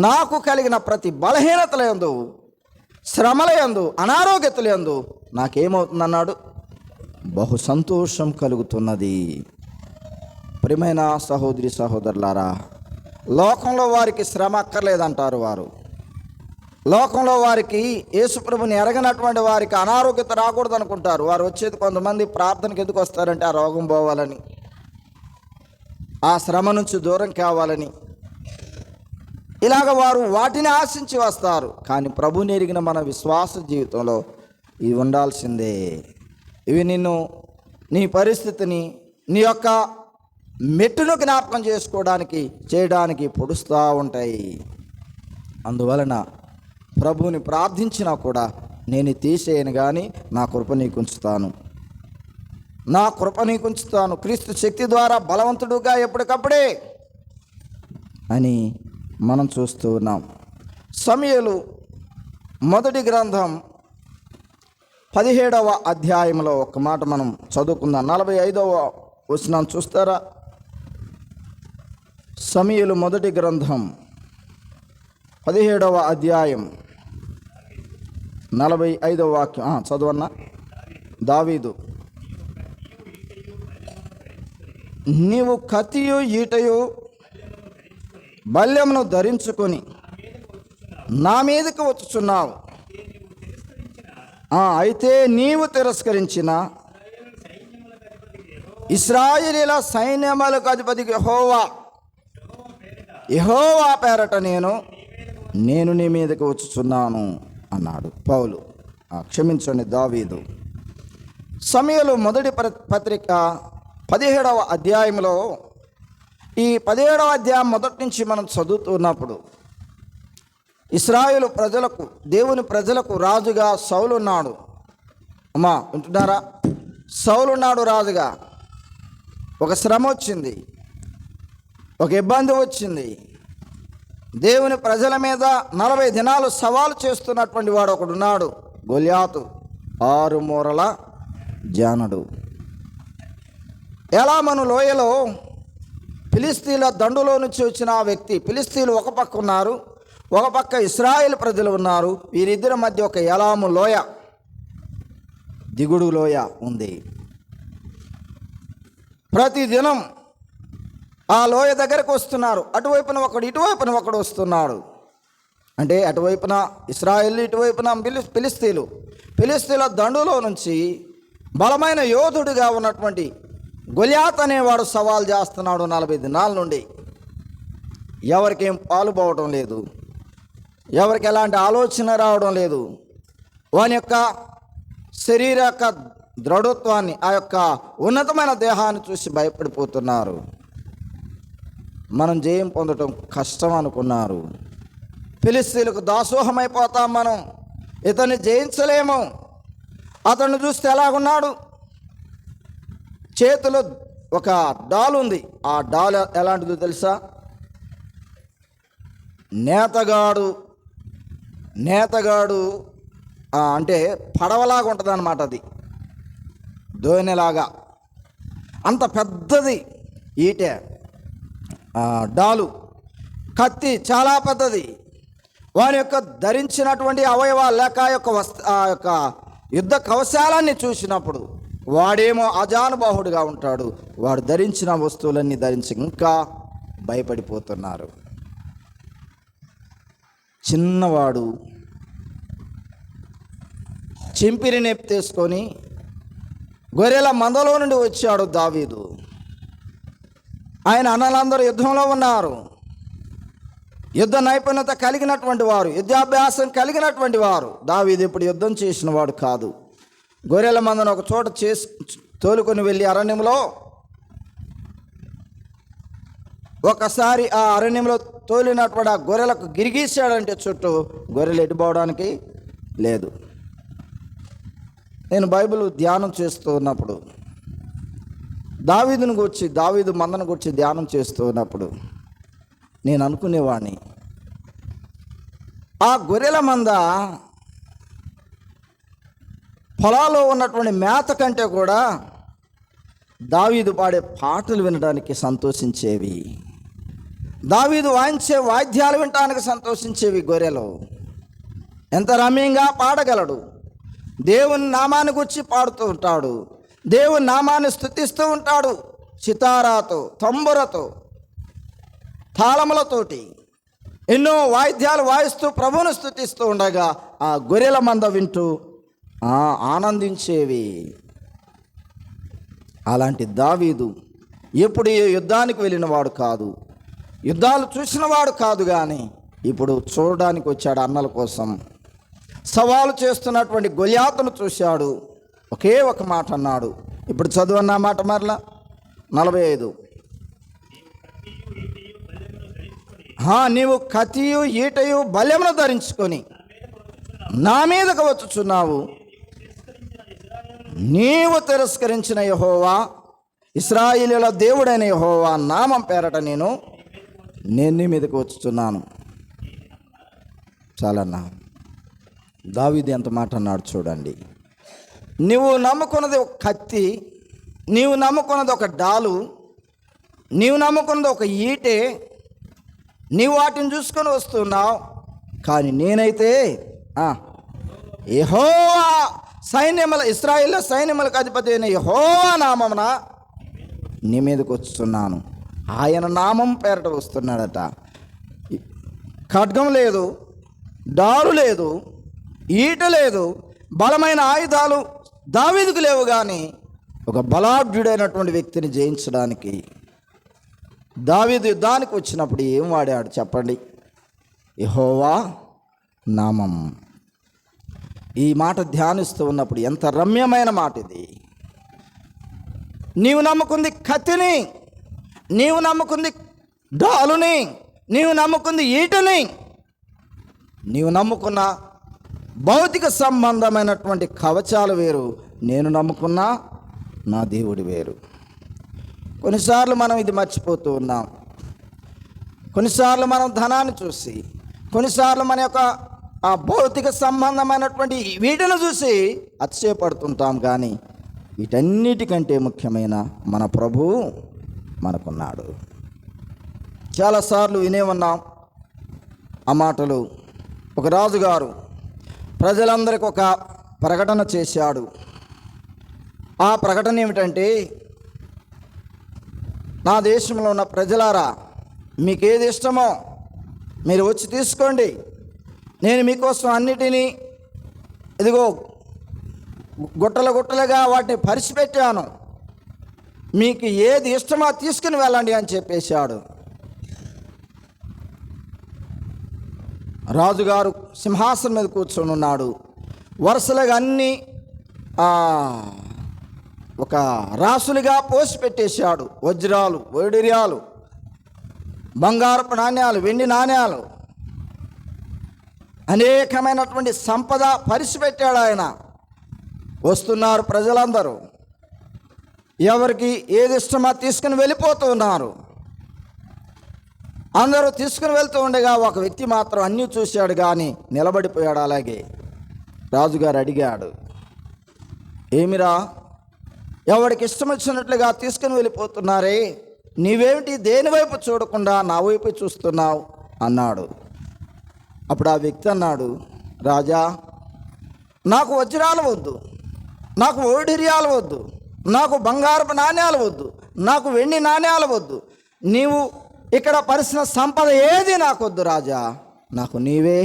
[SPEAKER 1] నాకు కలిగిన ప్రతి బలహీనతలందు, శ్రమలయందు, అనారోగ్యతలందు నాకేమవుతుందన్నాడు, బహు సంతోషం కలుగుతున్నది. ప్రియమైన సహోదరి సహోదరులారా, లోకంలో వారికి శ్రమ అక్కర్లేదంటారు వారు. లోకంలో వారికి, యేసుప్రభుని ఎరగనటువంటి వారికి అనారోగ్యత రాకూడదు అనుకుంటారు. వారు వచ్చేది కొంతమంది ప్రార్థనకి ఎందుకు వస్తారంటే ఆ రోగం పోవాలని, ఆ శ్రమ నుంచి దూరం కావాలని. ఇలాగ వారు వాటిని ఆశించి వస్తారు. కానీ ప్రభుని ఎరిగిన మన విశ్వాస జీవితంలో ఇవి ఉండాల్సిందే. ఇవి నిన్ను, నీ పరిస్థితిని, నీ యొక్క మెట్టును జ్ఞాపకం చేయడానికి పొడుస్తూ ఉంటాయి. అందువలన ప్రభువుని ప్రార్థించినా కూడా నేను తీసేయను, కానీ నా కృప నీకు ఉంచుతాను, నా కృప నీకు ఉంచుతాను, క్రీస్తు శక్తి ద్వారా బలవంతుడుగా ఎప్పటికప్పుడే అని మనం చూస్తూ ఉన్నాం. సమూయేలు మొదటి గ్రంథం 17వ అధ్యాయంలో ఒక మాట మనం చదువుకుందాం. 45వ వచనం చూస్తారా? సమూయేలు మొదటి గ్రంథం 17వ అధ్యాయం 45వ వాక్యం చదువన్నా. దావీదు, నీవు కత్తియు ఈటయు బల్యమును ధరించుకొని నా మీదకు వచ్చుచున్నావు. అయితే నీవు తిరస్కరించిన ఇశ్రాయేలీల సైన్యములకు అధిపతి యెహోవా పేరట నేను నేను నీ మీదకి వచ్చుచున్నాను అన్నాడు పౌలు. క్షమించండి, దావీదు. సమూయేలు మొదటి పత్రిక 17వ అధ్యాయంలో, ఈ 17వ అధ్యాయం మొదటి నుంచి మనం చదువుతున్నప్పుడు ఇశ్రాయేలు ప్రజలకు, దేవుని ప్రజలకు రాజుగా సౌలు ఉన్నాడు. అమ్మా వింటున్నారా? సౌలు ఉన్నాడు రాజుగా. ఒక శ్రమ వచ్చింది, ఒక ఇబ్బంది వచ్చింది. దేవుని ప్రజల మీద 40 దినాలు సవాలు చేస్తున్నటువంటి వాడు ఒకడున్నాడు, గొల్యాతు, 6 మూరల జానడు. ఎలామను లోయలో ఫిలిస్తీన్ల దండులో నుంచి వచ్చిన ఆ వ్యక్తి, ఫిలిస్తీన్లు ఒక పక్క ఉన్నారు, ఒక పక్క ఇశ్రాయేల్ ప్రజలు ఉన్నారు. వీరిద్దరి మధ్య ఒక ఎలాము లోయ, దిగుడు లోయ ఉంది. ప్రతిదినం ఆ లోయ దగ్గరకు వస్తున్నారు. అటువైపున ఒకడు, ఇటువైపున ఒకడు వస్తున్నాడు. అంటే అటువైపున ఇశ్రాయేల్, ఇటువైపున ఫిలిస్తీన్ల దండులో నుంచి బలమైన యోధుడిగా ఉన్నటువంటి గొల్యాత్ అనేవాడు సవాల్ చేస్తున్నాడు 40 దినాల నుండి. ఎవరికేం పాలుపోవడం లేదు, ఎవరికి ఎలాంటి ఆలోచన రావడం లేదు. వాని యొక్క శరీర యొక్క దృఢత్వాన్ని, ఆ యొక్క ఉన్నతమైన దేహాన్ని చూసి భయపడిపోతున్నారు. మనం జయం పొందటం కష్టం అనుకున్నారు. ఫిలిస్తీన్లకు దాసోహమైపోతాం మనం, ఇతన్ని జయించలేము. అతన్ని చూస్తే ఎలాగున్నాడు? చేతిలో ఒక డాల్ ఉంది. ఆ డాల్ ఎలాంటిదో తెలుసా? నేతగాడు అంటే పడవలాగా ఉంటుంది అన్నమాట. అది దోణిలాగా, అంత పెద్దది ఈటె, డాలు. కత్తి చాలా పెద్దది. వారి యొక్క ధరించినటువంటి అవయవాలు లేక ఆ యొక్క యుద్ధ కవచాలన్నీ చూసినప్పుడు వాడేమో అజానుబాహుడుగా ఉంటాడు. వాడు ధరించిన వస్తువులన్నీ ధరించి ఇంకా భయపడిపోతున్నారు. చిన్నవాడు చింపిరి నెప్తేసుకొని గొర్రెల మందలో నుండి వచ్చాడు దావీదు. ఆయన అన్నలందరూ యుద్ధంలో ఉన్నారు. యుద్ధ నైపుణ్యత కలిగినటువంటి వారు, యుద్ధాభ్యాసం కలిగినటువంటి వారు. దావీదు ఇప్పుడు యుద్ధం చేసిన వాడు కాదు. గొర్రెల మందను ఒక చోట తోలుకొని వెళ్ళి అరణ్యంలో, ఒకసారి ఆ అరణ్యంలో తోలినటువంటి ఆ గొర్రెలకు గిరిగీసాడంటే చుట్టూ గొర్రెలు ఎటుపోవడానికి లేదు. నేను బైబిల్ ధ్యానం చేస్తూ ఉన్నప్పుడు, దావీదు మందను గురించి ధ్యానం చేస్తూ ఉన్నప్పుడు నేను అనుకునేవాడిని, ఆ గొర్రెల మంద పొలాల్లో ఉన్నటువంటి మేత కంటే కూడా దావీదు పాడే పాటలు వినడానికి సంతోషించేవి. దావీదు వాయించే వాయిద్యాలు వినడానికి సంతోషించేవి గొర్రెలు. ఎంత రమ్యంగా పాడగలడు. దేవుని నామాన్ని గురించి పాడుతూ ఉంటాడు, దేవుని నామాన్ని స్తుతిస్తూ ఉంటాడు. సితారాతో, తంబురతో, తాళములతోటి ఎన్నో వాయిద్యాలు వాయిస్తూ ప్రభువును స్తుతిస్తూ ఉండగా ఆ గొర్రెల మంద వింటూ ఆనందించేవి. అలాంటి దావీదు ఎప్పుడు ఏ యుద్ధానికి వెళ్ళిన వాడు కాదు, యుద్ధాలు చూసిన వాడు కాదు. కానీ ఇప్పుడు చూడడానికి వచ్చాడు అన్నల కోసం. సవాలు చేస్తున్నటువంటి గొల్యాతును చూశాడు. ఒకే ఒక మాట అన్నాడు. ఇప్పుడు చదువన్న మాట మరలా 45. నీవు కత్తియు ఈటయు బలెమును ధరించుకొని నా మీదకు వచ్చుచున్నావు. నీవు తిరస్కరించిన యెహోవా, ఇశ్రాయేలీయుల దేవుడైన యెహోవా నామం పేరట నేను నీ మీదకు వచ్చుచున్నాను. చాలన్నా. దావీదు ఎంత మాట అన్నాడు చూడండి. నీవు నమ్ముకున్నది ఒక కత్తి, నీవు నమ్ముకున్నది ఒక డాలు, నీవు నమ్ముకున్నది ఒక ఈటె, నీవు వాటిని చూసుకొని వస్తున్నావు. కానీ నేనైతే యెహోవా సైన్యముల, ఇశ్రాయేలు సైన్యములకు అధిపతి అయిన యెహోవా నామమున నీ మీదకి వస్తున్నాను. ఆయన నామం పేరట వస్తున్నాడట. ఖడ్గం లేదు, డాలు లేదు, ఈట లేదు, బలమైన ఆయుధాలు దావీదుకు లేవు. కానీ ఒక బలాఢ్యుడైనటువంటి వ్యక్తిని జయించడానికి దావీదు యుద్ధానికి వచ్చినప్పుడు ఏం వాడాడు చెప్పండి? యెహోవా నామం. ఈ మాట ధ్యానిస్తూ ఉన్నప్పుడు ఎంత రమ్యమైన మాట ఇది. నీవు నమ్ముకుంది కత్తిని, నీవు నమ్ముకుంది డాలుని, నీవు నమ్ముకుంది ఈటని, నీవు నమ్ముకున్న భౌతిక సంబంధమైనటువంటి కవచాలు వేరు, నేను నమ్ముకున్న నా దేవుడు వేరు. కొన్నిసార్లు మనం ఇది మర్చిపోతూ ఉన్నాం. కొన్నిసార్లు మనం ధనాన్ని చూసి, కొన్నిసార్లు మన యొక్క ఆ భౌతిక సంబంధమైనటువంటి వీటిని చూసి అతిశయపడుతుంటాం. కానీ వీటన్నిటికంటే ముఖ్యమైన మన ప్రభువు మనకున్నాడు. చాలాసార్లు వినే ఉన్నాం ఆ మాటలు. ఒక రాజుగారు ప్రజలందరికీ ఒక ప్రకటన చేశాడు. ఆ ప్రకటన ఏమిటంటే, నా దేశంలో ఉన్న ప్రజలారా, మీకు ఏది ఇష్టమో మీరు వచ్చి తీసుకోండి. నేను మీకోసం అన్నిటినీ ఇదిగో గుట్టలు గుట్టలుగా వాటిని పరిచిపెట్టాను. మీకు ఏది ఇష్టమో తీసుకుని వెళ్ళండి అని చెప్పేశాడు. రాజుగారు సింహాసనం మీద కూర్చొని ఉన్నాడు. వరుసలుగా అన్నీ ఒక రాసులుగా పోసి పెట్టేశాడు. వజ్రాలు, వైడూర్యాలు, బంగారపు నాణ్యాలు, వెండి నాణ్యాలు, అనేకమైనటువంటి సంపద పరిచిపెట్టాడు ఆయన. వస్తున్నారు ప్రజలందరూ, ఎవరికి ఏది ఇష్టమో తీసుకుని వెళ్ళిపోతూ ఉన్నారు. అందరూ తీసుకుని వెళ్తూ ఉండగా ఒక వ్యక్తి మాత్రం అన్నీ చూశాడు కానీ నిలబడిపోయాడు. అలాగే రాజుగారు అడిగాడు, ఏమిరా, ఎవరికి ఇష్టం వచ్చినట్లుగా తీసుకుని వెళ్ళిపోతున్నారే, నీవేమిటి దేని వైపు చూడకుండా నా వైపు చూస్తున్నావు అన్నాడు. అప్పుడు ఆ వ్యక్తి అన్నాడు, రాజా, నాకు వజ్రాలు వద్దు, నాకు వైడూర్యాలు వద్దు, నాకు బంగారపు నాణ్యాలు వద్దు, నాకు వెండి నాణ్యాలు వద్దు, నీవు ఇక్కడ పరిచిన సంపద ఏది నాకొద్దు రాజా, నాకు నీవే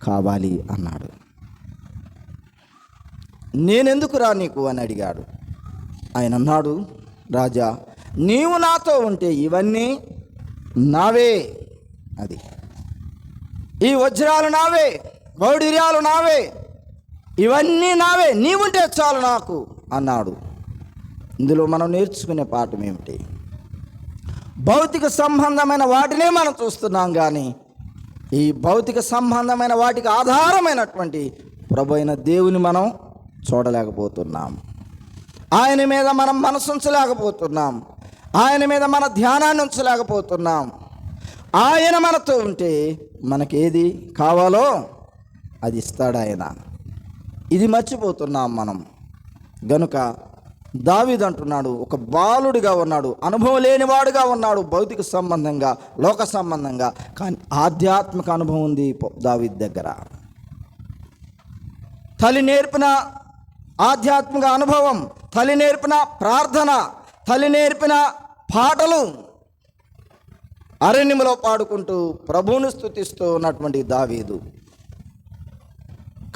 [SPEAKER 1] కావాలి అన్నాడు. నేనెందుకురా నీకు అని అడిగాడు. ఆయన అన్నాడు, రాజా, నీవు నాతో ఉంటే ఇవన్నీ నావే. అది ఈ వజ్రాలు నావే, వైడూర్యాలు నావే, ఇవన్నీ నావే, నీవుంటే చాలు నాకు అన్నాడు. ఇందులో మనం నేర్చుకునే పాఠం ఏమిటి? భౌతిక సంబంధమైన వాటినే మనం చూస్తున్నాం కానీ ఈ భౌతిక సంబంధమైన వాటికి ఆధారమైనటువంటి ప్రభు అయిన దేవుని మనం చూడలేకపోతున్నాం. ఆయన మీద మనం మనసు ఉంచలేకపోతున్నాం. ఆయన మీద మన ధ్యానాన్ని ఉంచలేకపోతున్నాం. ఆయన మనతో ఉంటే మనకేది కావాలో అది ఇస్తాడు ఆయన. ఇది మర్చిపోతున్నాం మనం. గనుక దావీదు అంటున్నాడు, ఒక బాలుడిగా ఉన్నాడు, అనుభవం లేనివాడుగా ఉన్నాడు, భౌతిక సంబంధంగా, లోక సంబంధంగా, కానీ ఆధ్యాత్మిక అనుభవం ఉంది దావీదు దగ్గర. తల్లి నేర్పిన ఆధ్యాత్మిక అనుభవం, తల్లి నేర్పిన ప్రార్థన, తల్లి నేర్పిన పాటలు, అరణ్యములో పాడుకుంటూ ప్రభువును స్తుతిస్తూ ఉన్నటువంటి దావీదు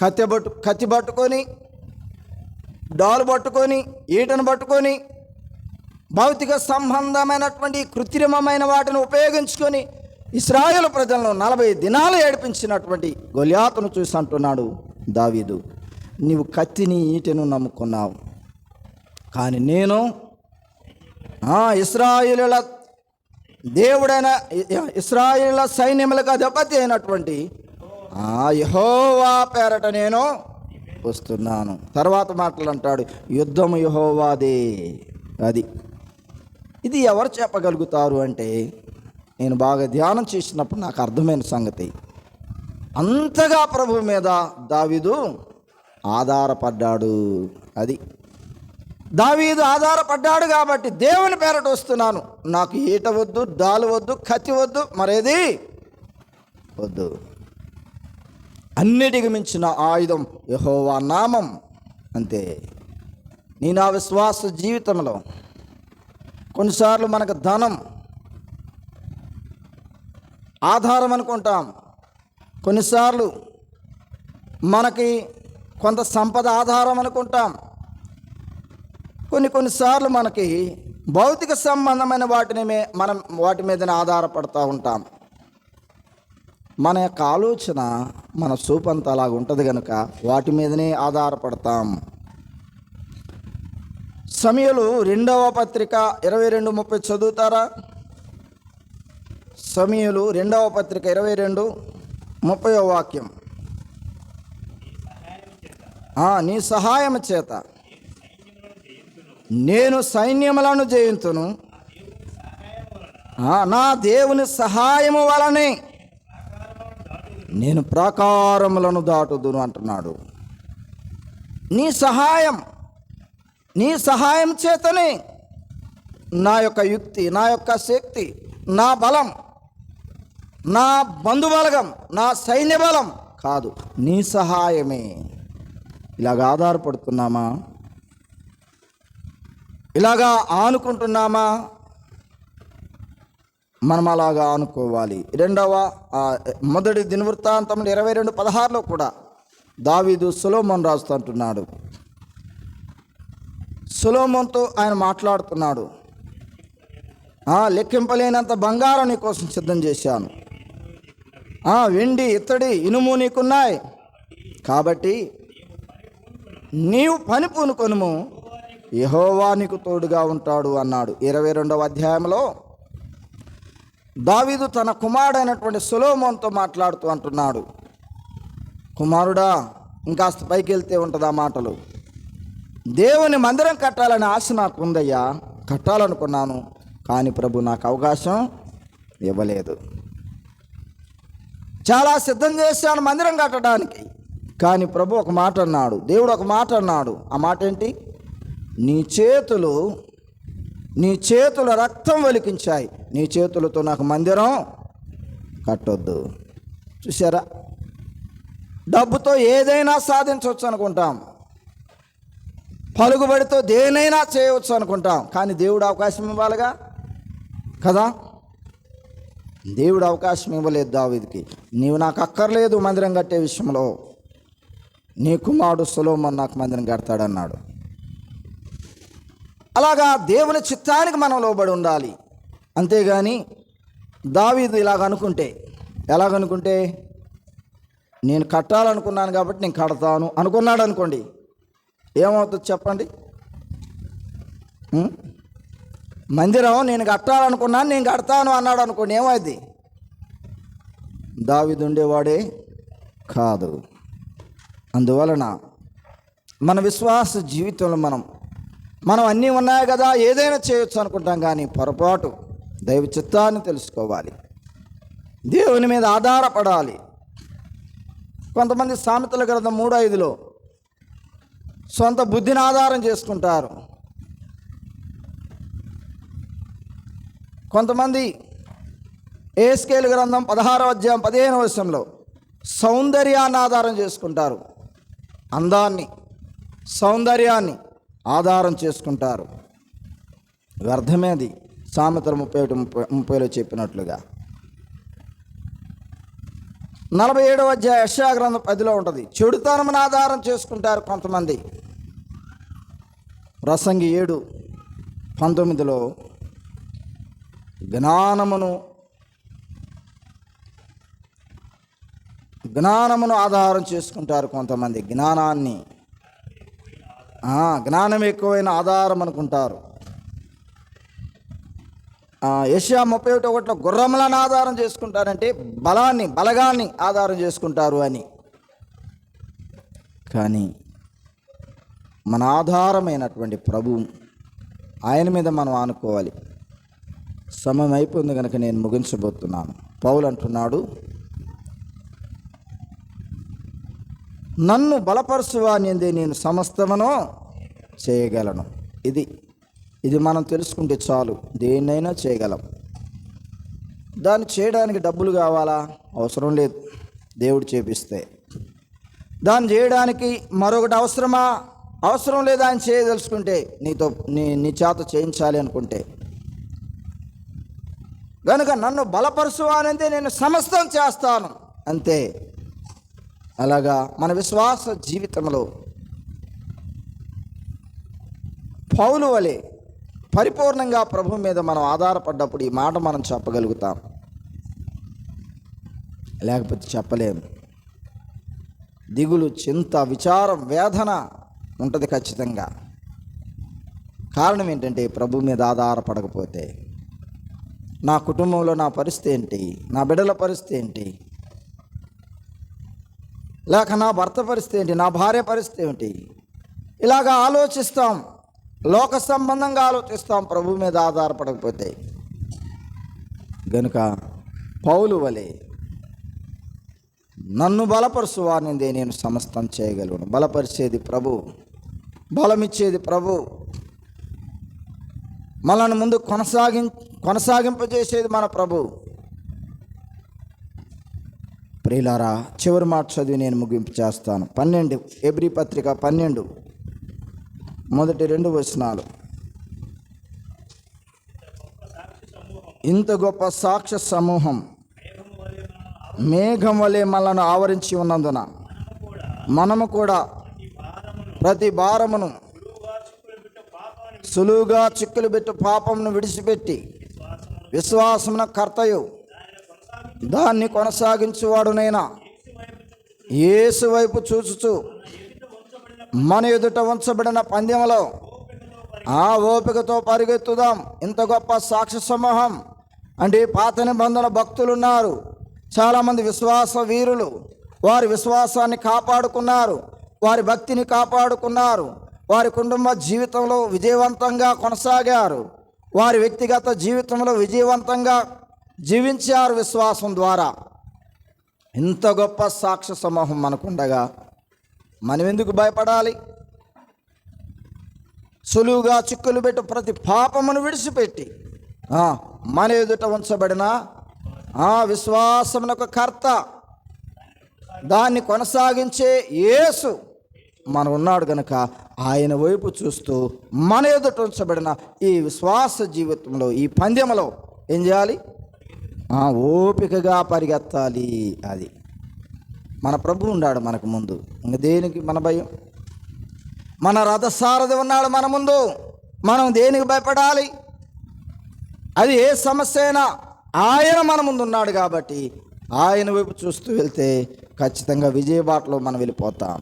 [SPEAKER 1] కత్తి పట్టుకొని, డాలు పట్టుకొని, ఈటను పట్టుకొని, భౌతిక సంబంధమైనటువంటి కృత్రిమమైన వాటిని ఉపయోగించుకొని ఇశ్రాయేలు ప్రజలను 40 దినాలు ఏడిపించినటువంటి గొలియాతును చూసి అంటున్నాడు దావీదు, నీవు కత్తిని ఈటెను నమ్ముకున్నావు, కానీ నేను ఇశ్రాయేలుల దేవుడైన ఇశ్రాయేలుల సైన్యములకు అధిపతి అయినటువంటి యెహోవా పేరట నేను వస్తున్నాను. తర్వాత మాటలు అంటాడు, యుద్ధము యెహోవాదే. ఇది ఎవరు చెప్పగలుగుతారు అంటే, నేను బాగా ధ్యానం చేసినప్పుడు నాకు అర్థమైన సంగతి, అంతగా ప్రభు మీద దావీదు ఆధారపడ్డాడు. దావీదు ఆధారపడ్డాడు కాబట్టి దేవుని పేరట వస్తున్నాను, నాకు ఈట వద్దు, డాలు వద్దు, కత్తి వద్దు, మరేది వద్దు. అన్నిటికి మించిన ఆయుధం యెహోవా నామం. అంతే. నా విశ్వాస జీవితంలో కొన్నిసార్లు మనకు ధనం ఆధారం అనుకుంటాం, కొన్నిసార్లు మనకి కొంత సంపద ఆధారం అనుకుంటాం, కొన్నిసార్లు మనకి భౌతిక సంబంధమైన వాటి మీదనే ఆధారపడుతూ ఉంటాం. మన యొక్క ఆలోచన, మన చూపంతా అలాగ ఉంటుంది కనుక వాటి మీదనే ఆధారపడతాం. సమూయేలు 2వ పత్రిక 22:30 చదువుతారా? సమూయేలు 2వ పత్రిక 22:30 వాక్యం. నీ సహాయం చేత నేను సైన్యములను జయింతును, నా దేవుని సహాయము వలనే నేను ప్రాకారములను దాటుదును అంటున్నాడు. నీ సహాయం చేతనే నా యొక్క యుక్తి, నా యొక్క శక్తి, నా బలం, నా బంధుబలగం, నా సైన్య బలం కాదు, నీ సహాయమే. ఇలాగ ఆధారపడుతున్నామా? ఇలాగా ఆనుకుంటున్నామా? మనం అలాగా ఆనుకోవాలి. మొదటి దినవృత్తాంతములు 22:16 కూడా దావీదు సొలొమోను రాస్తుంటున్నాడు. సొలొమోనుతో ఆయన మాట్లాడుతున్నాడు. లెక్కింపలేనంత బంగారం నీ కోసం సిద్ధం చేశాను, వెండి, ఇత్తడి, ఇనుము నీకున్నాయి, కాబట్టి నీవు పని పూనుకొనుము, యెహోవా నీకు తోడుగా ఉంటాడు అన్నాడు. 22వ అధ్యాయంలో దావీదు తన కుమారుడైనటువంటి సొలొమోనుతో మాట్లాడుతూ అంటున్నాడు, కుమారుడా, ఇంకాస్త పైకి వెళ్తే ఉంటుంది ఆ మాటలు. దేవుని మందిరం కట్టాలనే ఆశ నాకు ఉందయ్యా, కట్టాలనుకున్నాను, కానీ ప్రభు నాకు అవకాశం ఇవ్వలేదు. చాలా సిద్ధం చేశాను మందిరం కట్టడానికి, కానీ ప్రభు ఒక మాట అన్నాడు, దేవుడు ఒక మాట అన్నాడు. ఆ మాట ఏంటి? నీ చేతుల రక్తం ఒలికించాయి, నీ చేతులతో నాకు మందిరం కట్టొద్దు. చూసారా? డబ్బుతో ఏదైనా సాధించవచ్చు అనుకుంటాం, పలుకుబడితో దేనైనా చేయవచ్చు అనుకుంటాం, కానీ దేవుడు అవకాశం ఇవ్వాలిగా కదా. దేవుడు అవకాశం ఇవ్వలేదు దావీదుకి. నీవు నాకు అక్కర్లేదు మందిరం కట్టే విషయంలో, నీ కుమారుడు సొలొమోను నాకు మందిరం కడతాడన్నాడు. అలాగా దేవుని చిత్తానికి మనం లోబడి ఉండాలి. అంతేగాని దావీదు ఎలాగనుకుంటే నేను కట్టాలనుకున్నాను కాబట్టి నేను కడతాను అనుకున్నాడు అనుకోండి, ఏమవుతుంది చెప్పండి? మందిరం నేను కట్టాలనుకున్నాను, నేను కడతాను అన్నాడు అనుకోండి, ఏమైంది? దావీదు ఉండేవాడే కాదు. అందువలన మన విశ్వాస జీవితంలో మనం అన్నీ ఉన్నాయి కదా, ఏదైనా చేయొచ్చు అనుకుంటాం, కానీ పొరపాటు. దైవ చిత్తాన్ని తెలుసుకోవాలి, దేవుని మీద ఆధారపడాలి. కొంతమంది సామెతల గ్రంథం 3:5 సొంత బుద్ధిని ఆధారం చేసుకుంటారు. కొంతమంది ఎహెజ్కేలు గ్రంథం 16వ అధ్యాయం 15వ వచనంలో సౌందర్యాన్ని ఆధారం చేసుకుంటారు, సౌందర్యాన్ని ఆధారం చేసుకుంటారు. వ్యర్థమేది. సామెతలు 31:30 చెప్పినట్లుగా 47వ అధ్యాయం యెషయా గ్రంథం 10లో ఉంటుంది. చెడుతనమును ఆధారం చేసుకుంటారు కొంతమంది. ప్రసంగి 7:19లో జ్ఞానమును ఆధారం చేసుకుంటారు కొంతమంది. జ్ఞానం ఎక్కువైన ఆధారం అనుకుంటారు. యెషయా 31:1 గుర్రములను ఆధారం చేసుకుంటారంటే బలగాన్ని ఆధారం చేసుకుంటారు అని. కానీ మన ఆధారమైనటువంటి ప్రభు, ఆయన మీద మనం ఆనుకోవాలి. సమయం అయిపోయింది కనుక నేను ముగించబోతున్నాను. పౌలు అంటున్నాడు, నన్ను బలపరచువానిదే నేను సమస్తమును చేయగలను. ఇది మనం తెలుసుకుంటే చాలు, దేన్నైనా చేయగలం. దాన్ని చేయడానికి డబ్బులు కావాలా? అవసరం లేదు, దేవుడు చేపిస్తే. దాన్ని చేయడానికి మరొకటి అవసరమా? అవసరం లేదు. ఆయన చేయదలుచుకుంటే నీ చేత చేయించాలి అనుకుంటే. కనుక నన్ను బలపరచువానిదే నేను సమస్తం చేస్తాను, అంతే. అలాగా మన విశ్వాస జీవితంలో పౌలు వలె పరిపూర్ణంగా ప్రభు మీద మనం ఆధారపడ్డప్పుడు ఈ మాట మనం చెప్పగలుగుతాం. లేకపోతే చెప్పలేము. దిగులు, చింత, విచారం, వేదన ఉంటుంది ఖచ్చితంగా. కారణం ఏంటంటే ప్రభు మీద ఆధారపడకపోతే నా కుటుంబంలో నా పరిస్థితి ఏంటి, నా బిడ్డల పరిస్థితి ఏంటి, లేక నా భర్త పరిస్థితి ఏంటి, నా భార్య పరిస్థితి ఏంటి, ఇలాగా ఆలోచిస్తాం, లోక సంబంధంగా ఆలోచిస్తాం ప్రభు మీద ఆధారపడకపోతే. గనుక పౌలు వలె నన్ను బలపరుచు వారిని నేను సమస్తం చేయగలను. బలపరిచేది ప్రభు, బలమిచ్చేది ప్రభు, మనల్ని ముందు కొనసాగింపజేసేది మన ప్రభు. ప్రియులారా, చివరి మాట చదివి నేను ముగింపు చేస్తాను. 12 హెబ్రీ పత్రిక 12 మొదటి 2 వచనాలు. ఇంత గొప్ప సాక్ష్య సమూహం మేఘం వలె మనలను ఆవరించి ఉన్నందున మనము కూడా ప్రతి భారమును సులువుగా చిక్కులు పెట్టు పాపమును విడిచిపెట్టి విశ్వాసమున కర్తయు దాన్ని కొనసాగించువాడునైనా యేసు వైపు చూచుచు మన ఎదుట ఉంచబడిన పందెంలో ఆ ఓపికతో పరిగెత్తుదాం. ఇంత గొప్ప సాక్ష్య సమూహం అంటే పాత నిబంధన భక్తులున్నారు, చాలామంది విశ్వాస వీరులు. వారి విశ్వాసాన్ని కాపాడుకున్నారు, వారి భక్తిని కాపాడుకున్నారు, వారి కుటుంబ జీవితంలో విజయవంతంగా కొనసాగారు, వారి వ్యక్తిగత జీవితంలో విజయవంతంగా జీవించారు విశ్వాసం ద్వారా. ఇంత గొప్ప సాక్ష్య సమూహం మనకుండగా మనం ఎందుకు భయపడాలి? సులువుగా చిక్కులు పెట్టి ప్రతి పాపమును విడిచిపెట్టి మన ఎదుట ఉంచబడిన విశ్వాసమునకు కర్త, దాన్ని కొనసాగించే యేసు మనం ఉన్నాడు కనుక ఆయన వైపు చూస్తూ మన ఎదుట ఉంచబడిన ఈ విశ్వాస జీవితంలో, ఈ పందెంలో ఏం చేయాలి? ఓపికగా పరిగెత్తాలి. అది మన ప్రభు ఉన్నాడు మనకు ముందు, ఇంక దేనికి మన భయం? మన రథసారథి ఉన్నాడు మన ముందు, మనం దేనికి భయపడాలి? అది ఏ సమస్య అయినా ఆయన మన ముందు ఉన్నాడు కాబట్టి ఆయన వైపు చూస్తూ వెళ్తే ఖచ్చితంగా విజయబాటలో మనం వెళ్ళిపోతాం.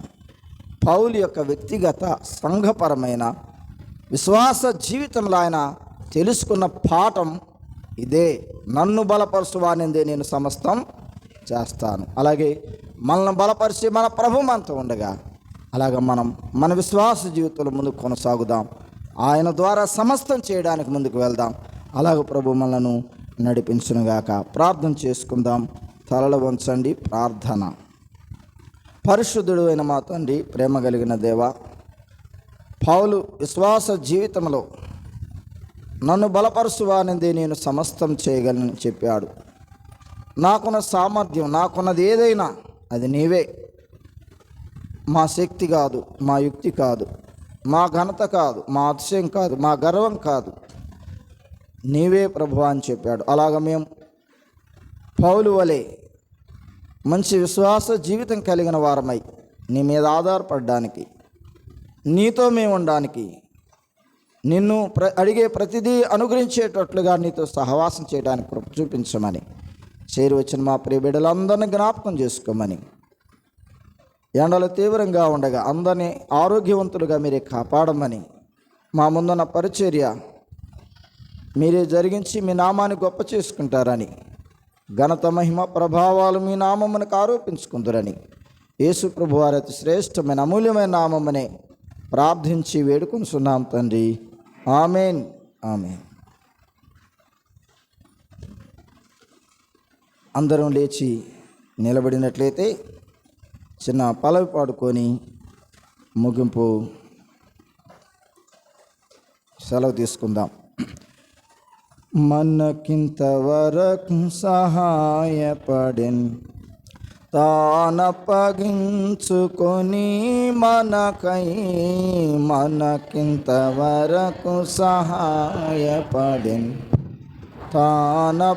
[SPEAKER 1] పౌలు యొక్క వ్యక్తిగత సంఘపరమైన విశ్వాస జీవితంలో ఆయన తెలుసుకున్న పాఠం ఇదే. నన్ను బలపరుచు వానిదే నేను సమస్తం చేస్తాను. అలాగే మనల్ని బలపరిచి మన ప్రభు మనతో ఉండగా అలాగ మనం మన విశ్వాస జీవితంలో ముందుకు కొనసాగుదాం. ఆయన ద్వారా సమస్తం చేయడానికి ముందుకు వెళ్దాం. అలాగ ప్రభు మనలను నడిపించునుగాక. ప్రార్థన చేసుకుందాం. తలలు వంచండి. ప్రార్థన. పరిశుద్ధుడు అయిన మా తండ్రి, ప్రేమ కలిగిన దేవ, పౌలు విశ్వాస జీవితంలో నన్ను బలపరుచువానిదే నేను సమస్తం చేయగలను చెప్పాడు. నాకున్న సామర్థ్యం, నాకున్నది ఏదైనా అది నీవే. మా శక్తి కాదు, మా యుక్తి కాదు, మా ఘనత కాదు, మా అతిశయం కాదు, మా గర్వం కాదు, నీవే ప్రభువా అని చెప్పాడు. అలాగ మేము పౌలు వలె మంచి విశ్వాస జీవితం కలిగిన వారమై నీ మీద ఆధారపడడానికి, నీతో మేము ఉండడానికి, నిన్ను అడిగే ప్రతిదీ అనుగ్రహించేటట్లుగా నీతో సహవాసం చేయడానికి కృప చూపించమని, చేరి వచ్చిన మా ప్రియ బిడ్డలందరినీ జ్ఞాపకం చేసుకోమని, ఎండలు తీవ్రంగా ఉండగా అందరినీ ఆరోగ్యవంతులుగా మీరే కాపాడమని, మా ముందున్న పరిచర్య మీరే జరిగించి మీ నామాన్ని గొప్ప చేసుకుంటారని, ఘనత మహిమ ప్రభావాలు మీ నామమునకు ఆరోపించుకుందరని, యేసు ప్రభువారి అతి శ్రేష్టమైన అమూల్యమైన నామమునే ప్రార్థించి వేడుకొనుచున్నాం తండ్రి. Amen, amen. అందరం లేచి నిలబడినట్లయితే చిన్న పల్లవి పాడుకొని ముగింపు సెలవు తీసుకుందాం. మనకింతవరకు సహాయపడెన్ తానప్పగించుకొని మనకై, మనకింతవరకు సహాయపడెన్ తానప్పగించుకొని